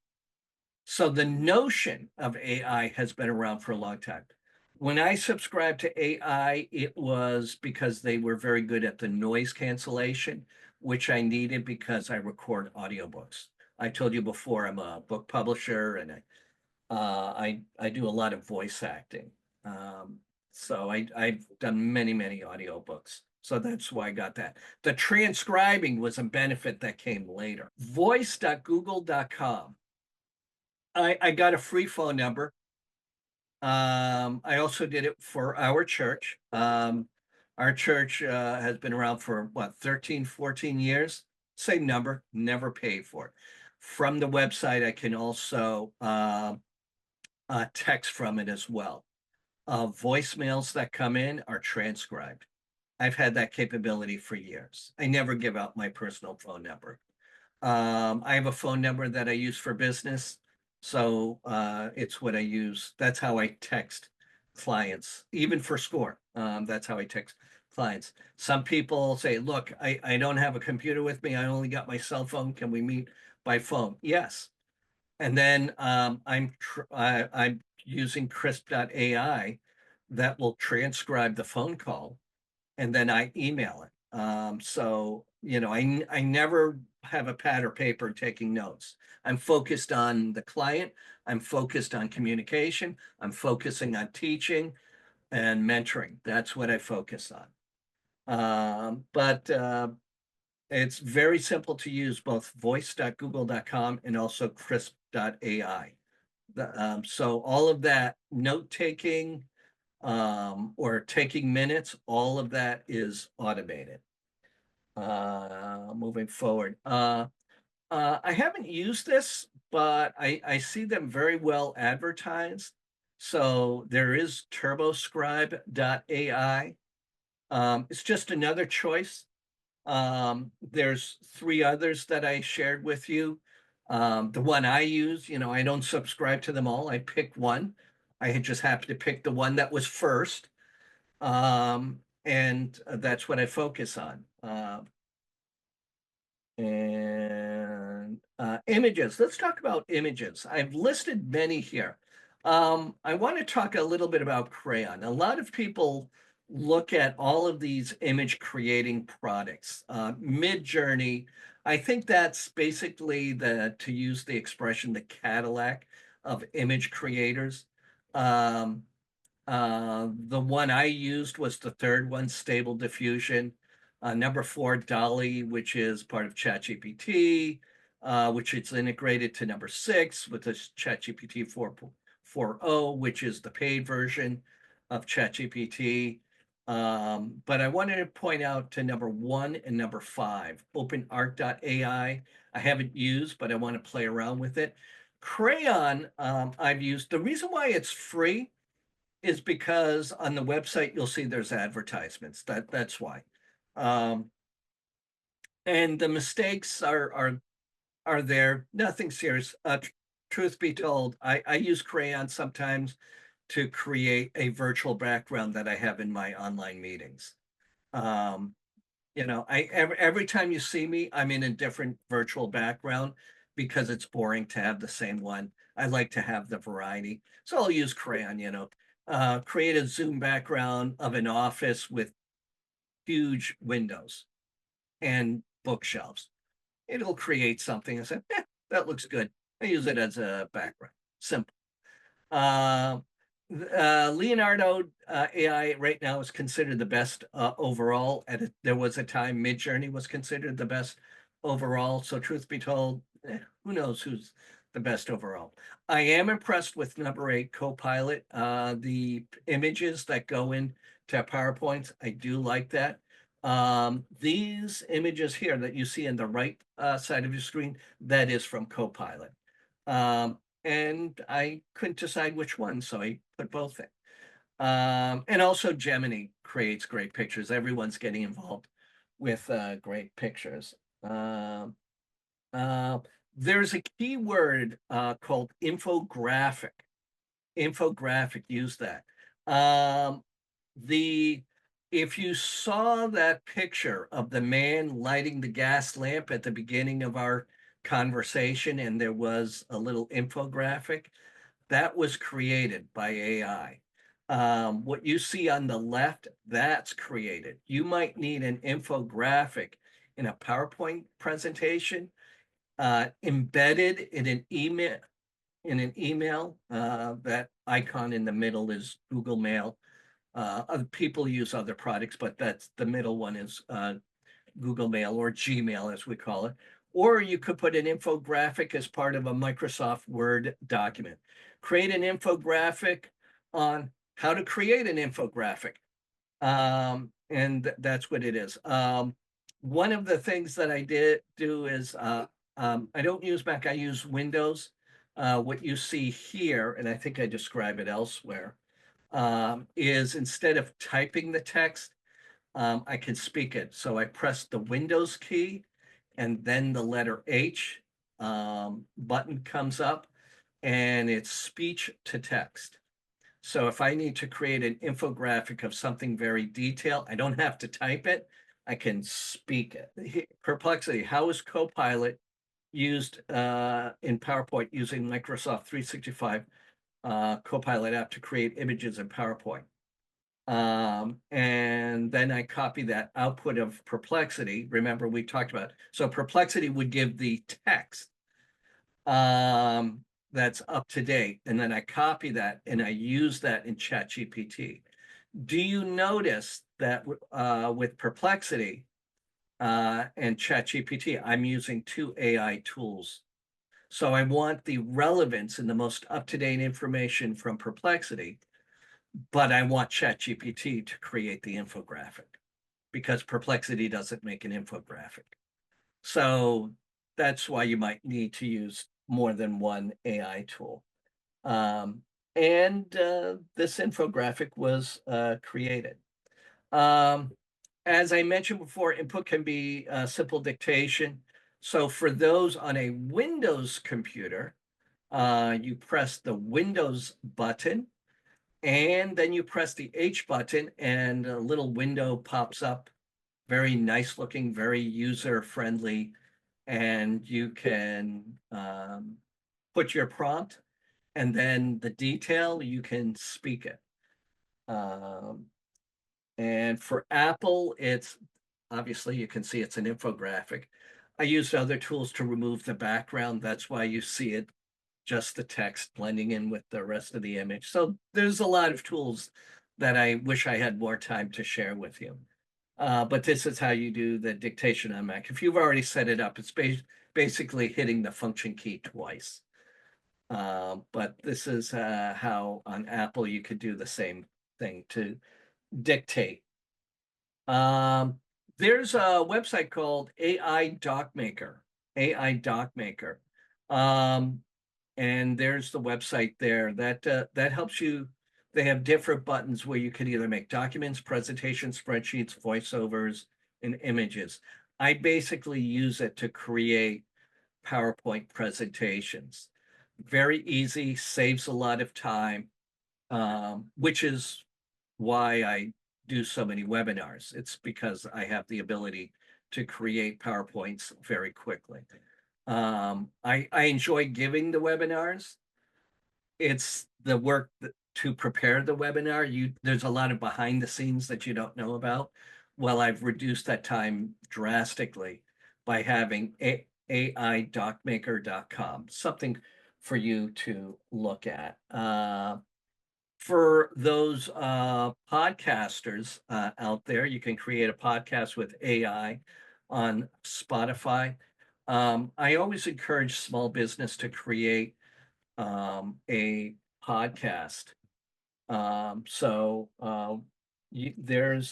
So the notion of AI has been around for a long time. When I subscribed to AI, it was because they were very good at the noise cancellation, which I needed because I record audiobooks. I told you before, I'm a book publisher, and I do a lot of voice acting. So I've done many audiobooks. So that's why I got that. The transcribing was a benefit that came later. Voice.google.com. I got a free phone number. I also did it for our church. Our church has been around for what, 13, 14 years? Same number, never paid for it. From the website, I can also text from it as well. Voicemails that come in are transcribed. I've had that capability for years. I never give out my personal phone number. I have a phone number that I use for business. So it's what I use. That's how I text clients, even for SCORE. That's how I text clients. Some people say, look, I don't have a computer with me. I only got my cell phone. Can we meet by phone? Yes. And then I'm using Crisp.ai that will transcribe the phone call, and then I email it. So, I never have a pad or paper taking notes. I'm focused on the client. I'm focused on communication. I'm focusing on teaching and mentoring. That's what I focus on. But it's very simple to use both voice.google.com and also crisp.ai. So all of that note taking or taking minutes, all of that is automated. Moving forward. I haven't used this, but I see them very well advertised. So there is turboscribe.ai. It's just another choice. There's three others that I shared with you. The one I use, I don't subscribe to them all. I pick one. I had just happened to pick the one that was first. And that's what I focus on. And images. Let's talk about images. I've listed many here. I want to talk a little bit about Crayon. A lot of people look at all of these image creating products. Midjourney, I think that's basically to use the expression, the Cadillac of image creators. Um, the one I used was the third one, Stable Diffusion. Number four, Dolly, which is part of ChatGPT, which is integrated to number six with the ChatGPT 4.0, which is the paid version of ChatGPT. But I wanted to point out to number one and number five, OpenArt.ai. I haven't used, but I want to play around with it. Crayon, I've used. The reason why it's free is because on the website you'll see there's advertisements. That's why. Um, and the mistakes are there. Nothing serious. Truth be told, I use Crayon sometimes to create a virtual background that I have in my online meetings. Um, every time you see me, I'm in a different virtual background because it's boring to have the same one. I like to have the variety. So I'll use Crayon, create a Zoom background of an office with huge windows and bookshelves. It'll create something and say, that looks good. I use it as a background. Simple. Uh, Leonardo AI right now is considered the best overall. There was a time Midjourney was considered the best overall. So truth be told, who knows who's the best overall. I am impressed with number 8, Copilot. The images that go into PowerPoints, I do like that. These images here that you see on the right side of your screen, that is from Copilot. And I couldn't decide which one, so I put both in. And also Gemini creates great pictures. Everyone's getting involved with great pictures. Uh, there's a keyword called infographic. Infographic, use that. The If you saw that picture of the man lighting the gas lamp at the beginning of our conversation, and there was a little infographic, that was created by AI. What you see on the left, that's created. You might need an infographic in a PowerPoint presentation, embedded in an email. That icon in the middle is Google Mail. Other people use other products, but that's the middle one is Google Mail or Gmail, as we call it. Or you could put an infographic as part of a Microsoft Word document. Create an infographic on how to create an infographic. And that's what it is. One of the things that I did do is I don't use Mac, I use Windows. What you see here, and I think I describe it elsewhere, is instead of typing the text, I can speak it. So I press the Windows key and then the letter H button comes up and it's speech to text. So if I need to create an infographic of something very detailed, I don't have to type it. I can speak it. Perplexity, how is Copilot used in PowerPoint using Microsoft 365 Copilot app to create images in PowerPoint? And then I copy that output of Perplexity. Remember, we talked about, so Perplexity would give the text that's up to date. And then I copy that and I use that in ChatGPT. Do you notice that with Perplexity and ChatGPT, I'm using two AI tools? So I want the relevance and the most up-to-date information from Perplexity, but I want ChatGPT to create the infographic because Perplexity doesn't make an infographic. So that's why you might need to use more than one AI tool. Um, and this infographic was created. Um, as I mentioned before, input can be simple dictation. So for those on a Windows computer, you press the Windows button and then you press the H button and a little window pops up. Very nice looking, very user friendly. And you can put your prompt and then the detail, you can speak it. And for Apple, it's obviously you can see it's an infographic. I used other tools to remove the background. That's why you see it just the text blending in with the rest of the image. So there's a lot of tools that I wish I had more time to share with you. But this is how you do the dictation on Mac. If you've already set it up, it's basically hitting the function key twice. But this is how on Apple you could do the same thing to dictate. There's a website called AI Doc Maker, AI Doc Maker. And there's the website there that helps you. They have different buttons where you can either make documents, presentations, spreadsheets, voiceovers, and images. I basically use it to create PowerPoint presentations. Very easy, saves a lot of time, which is why I do so many webinars. It's because I have the ability to create PowerPoints very quickly. I enjoy giving the webinars. It's the work to prepare the webinar. There's a lot of behind the scenes that you don't know about. Well, I've reduced that time drastically by having aidocmaker.com, something for you to look at. For those podcasters out there, you can create a podcast with AI on Spotify. I always encourage small business to create a podcast. There's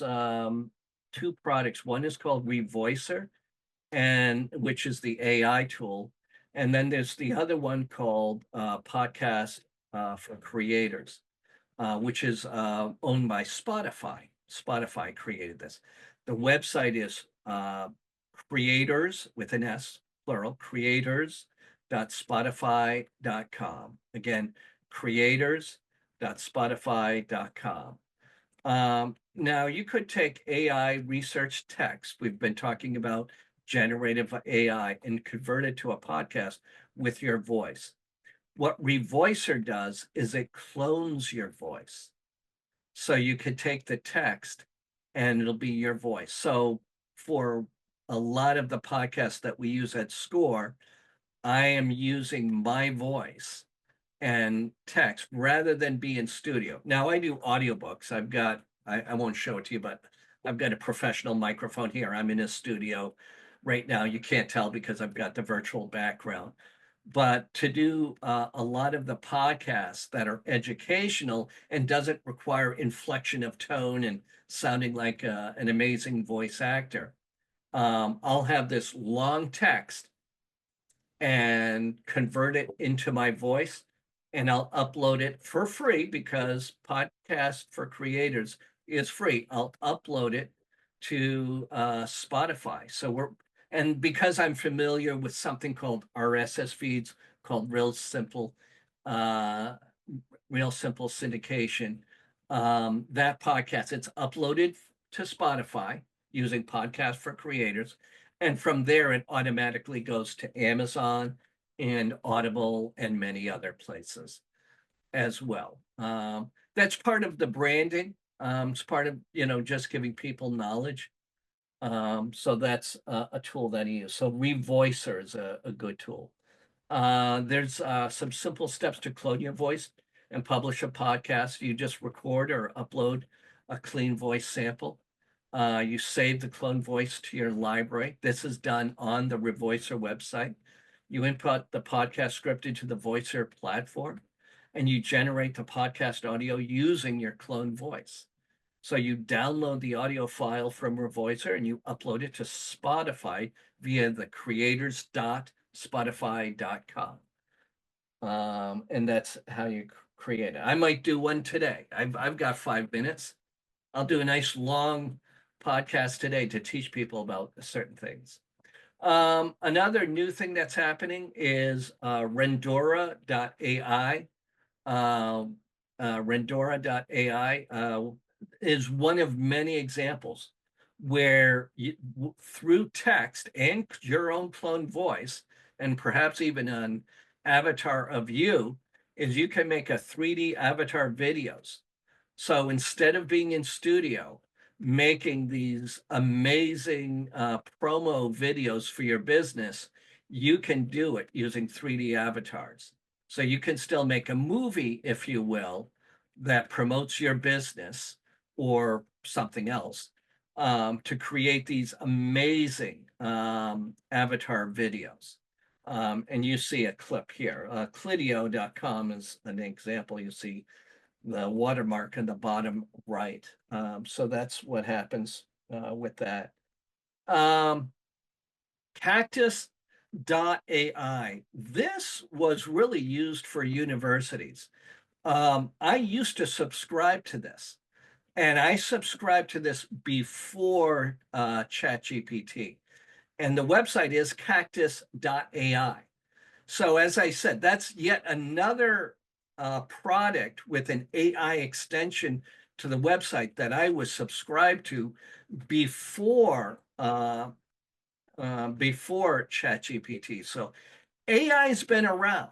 two products. One is called Revoicer, and which is the AI tool, and then there's the other one called Podcast for Creators, which is owned by Spotify. Spotify created this. The website is creators with an S, plural, creators.spotify.com. Again, creators.spotify.com. Now, you could take AI research text. We've been talking about generative AI and convert it to a podcast with your voice. What Revoicer does is it clones your voice. So you could take the text and it'll be your voice. So for a lot of the podcasts that we use at SCORE, I am using my voice and text rather than be in studio. Now I do audiobooks. I won't show it to you, but I've got a professional microphone here. I'm in a studio right now. You can't tell because I've got the virtual background. But to do a lot of the podcasts that are educational and doesn't require inflection of tone and sounding like an amazing voice actor, I'll have this long text and convert it into my voice, and I'll upload it for free because Podcast for Creators is free. I'll upload it to Spotify. And because I'm familiar with something called RSS feeds, called uh, Real Simple Syndication, that podcast, it's uploaded to Spotify using Podcast for Creators. And from there, it automatically goes to Amazon and Audible and many other places as well. That's part of the branding. It's part of, just giving people knowledge. So that's a tool that I use. So Revoicer is a good tool. There's some simple steps to clone your voice and publish a podcast. You just record or upload a clean voice sample. You save the clone voice to your library. This is done on the Revoicer website. You input the podcast script into the Voicer platform, and you generate the podcast audio using your clone voice. So you download the audio file from Revoicer and you upload it to Spotify via the creators.spotify.com. And that's how you create it. I might do one today. I've got 5 minutes. I'll do a nice long podcast today to teach people about certain things. Another new thing that's happening is Rendora.ai. Rendora.ai is one of many examples where through text and your own clone voice, and perhaps even an avatar of you, is you can make a 3D avatar videos. So instead of being in studio, making these amazing promo videos for your business, you can do it using 3D avatars. So you can still make a movie, if you will, that promotes your business or something else, to create these amazing avatar videos. And you see a clip here. Clidio.com is an example. You see the watermark in the bottom right. So that's what happens with that. Cactus.ai. This was really used for universities. I used to subscribe to this, and I subscribed to this before ChatGPT. And the website is cactus.ai. So as I said, that's yet another product with an AI extension to the website that I was subscribed to before before ChatGPT. So AI has been around.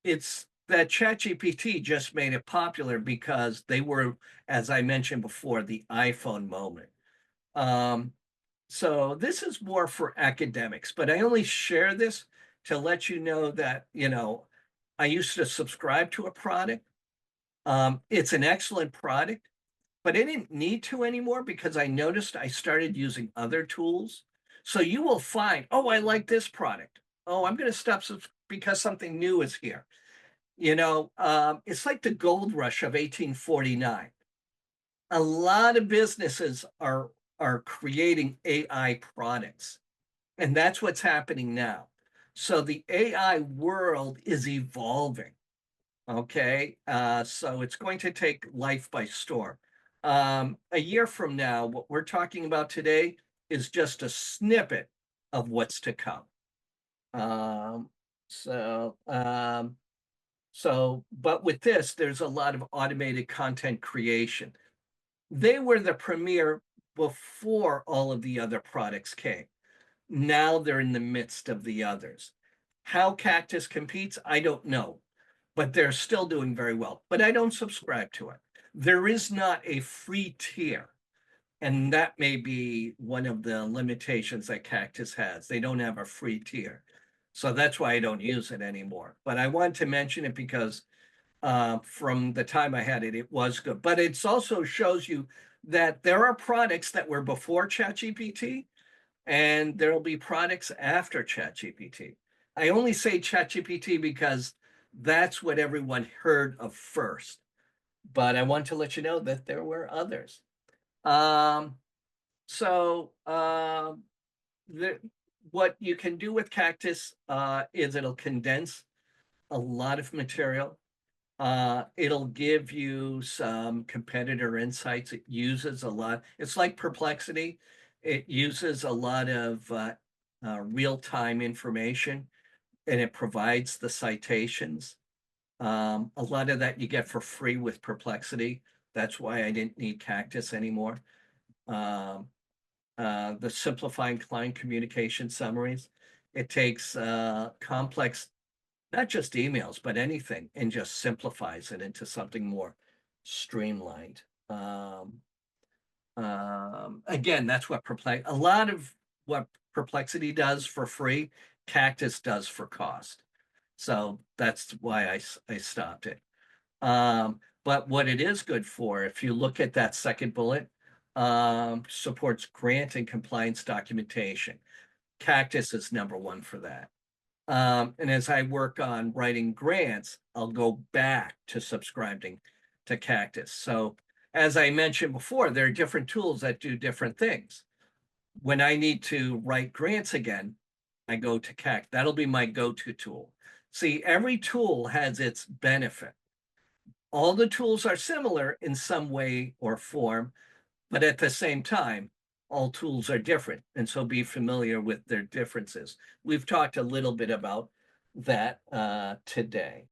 It's that ChatGPT just made it popular because they were, as I mentioned before, the iPhone moment. Um, so this is more for academics, but I only share this to let you know that, I used to subscribe to a product. It's an excellent product, but I didn't need to anymore because I noticed I started using other tools. So you will find, oh, I like this product. Oh, I'm going to stop because something new is here. It's like the gold rush of 1849. A lot of businesses are creating AI products, and that's what's happening now. So the AI world is evolving. Okay, so it's going to take life by storm. A year from now, what we're talking about today is just a snippet of what's to come. Um, so, um, but with this, there's a lot of automated content creation. They were the premier before all of the other products came. Now they're in the midst of the others. How Cactus competes, I don't know, but they're still doing very well. But I don't subscribe to it. There is not a free tier. And that may be one of the limitations that Cactus has. They don't have a free tier. So that's why I don't use it anymore. But I want to mention it because from the time I had it, it was good. But it also shows you that there are products that were before ChatGPT, and there'll be products after ChatGPT. I only say ChatGPT because that's what everyone heard of first. But I want to let you know that there were others. So what you can do with Cactus is it'll condense a lot of material. It'll give you some competitor insights. It uses a lot. It's like Perplexity. It uses a lot of real-time information, and it provides the citations. A lot of that you get for free with Perplexity. That's why I didn't need Cactus anymore. The simplifying client communication summaries. It takes complex, not just emails, but anything, and just simplifies it into something more streamlined. Um, Again, that's what a lot of what Perplexity does for free, Cactus does for cost. So that's why I stopped it. But what it is good for, if you look at that second bullet, supports grant and compliance documentation. Cactus is number one for that. And as I work on writing grants, I'll go back to subscribing to Cactus. So as I mentioned before, there are different tools that do different things. When I need to write grants again, I go to Cactus. That'll be my go-to tool. See, every tool has its benefit. All the tools are similar in some way or form, but at the same time, all tools are different. And so be familiar with their differences. We've talked a little bit about that today.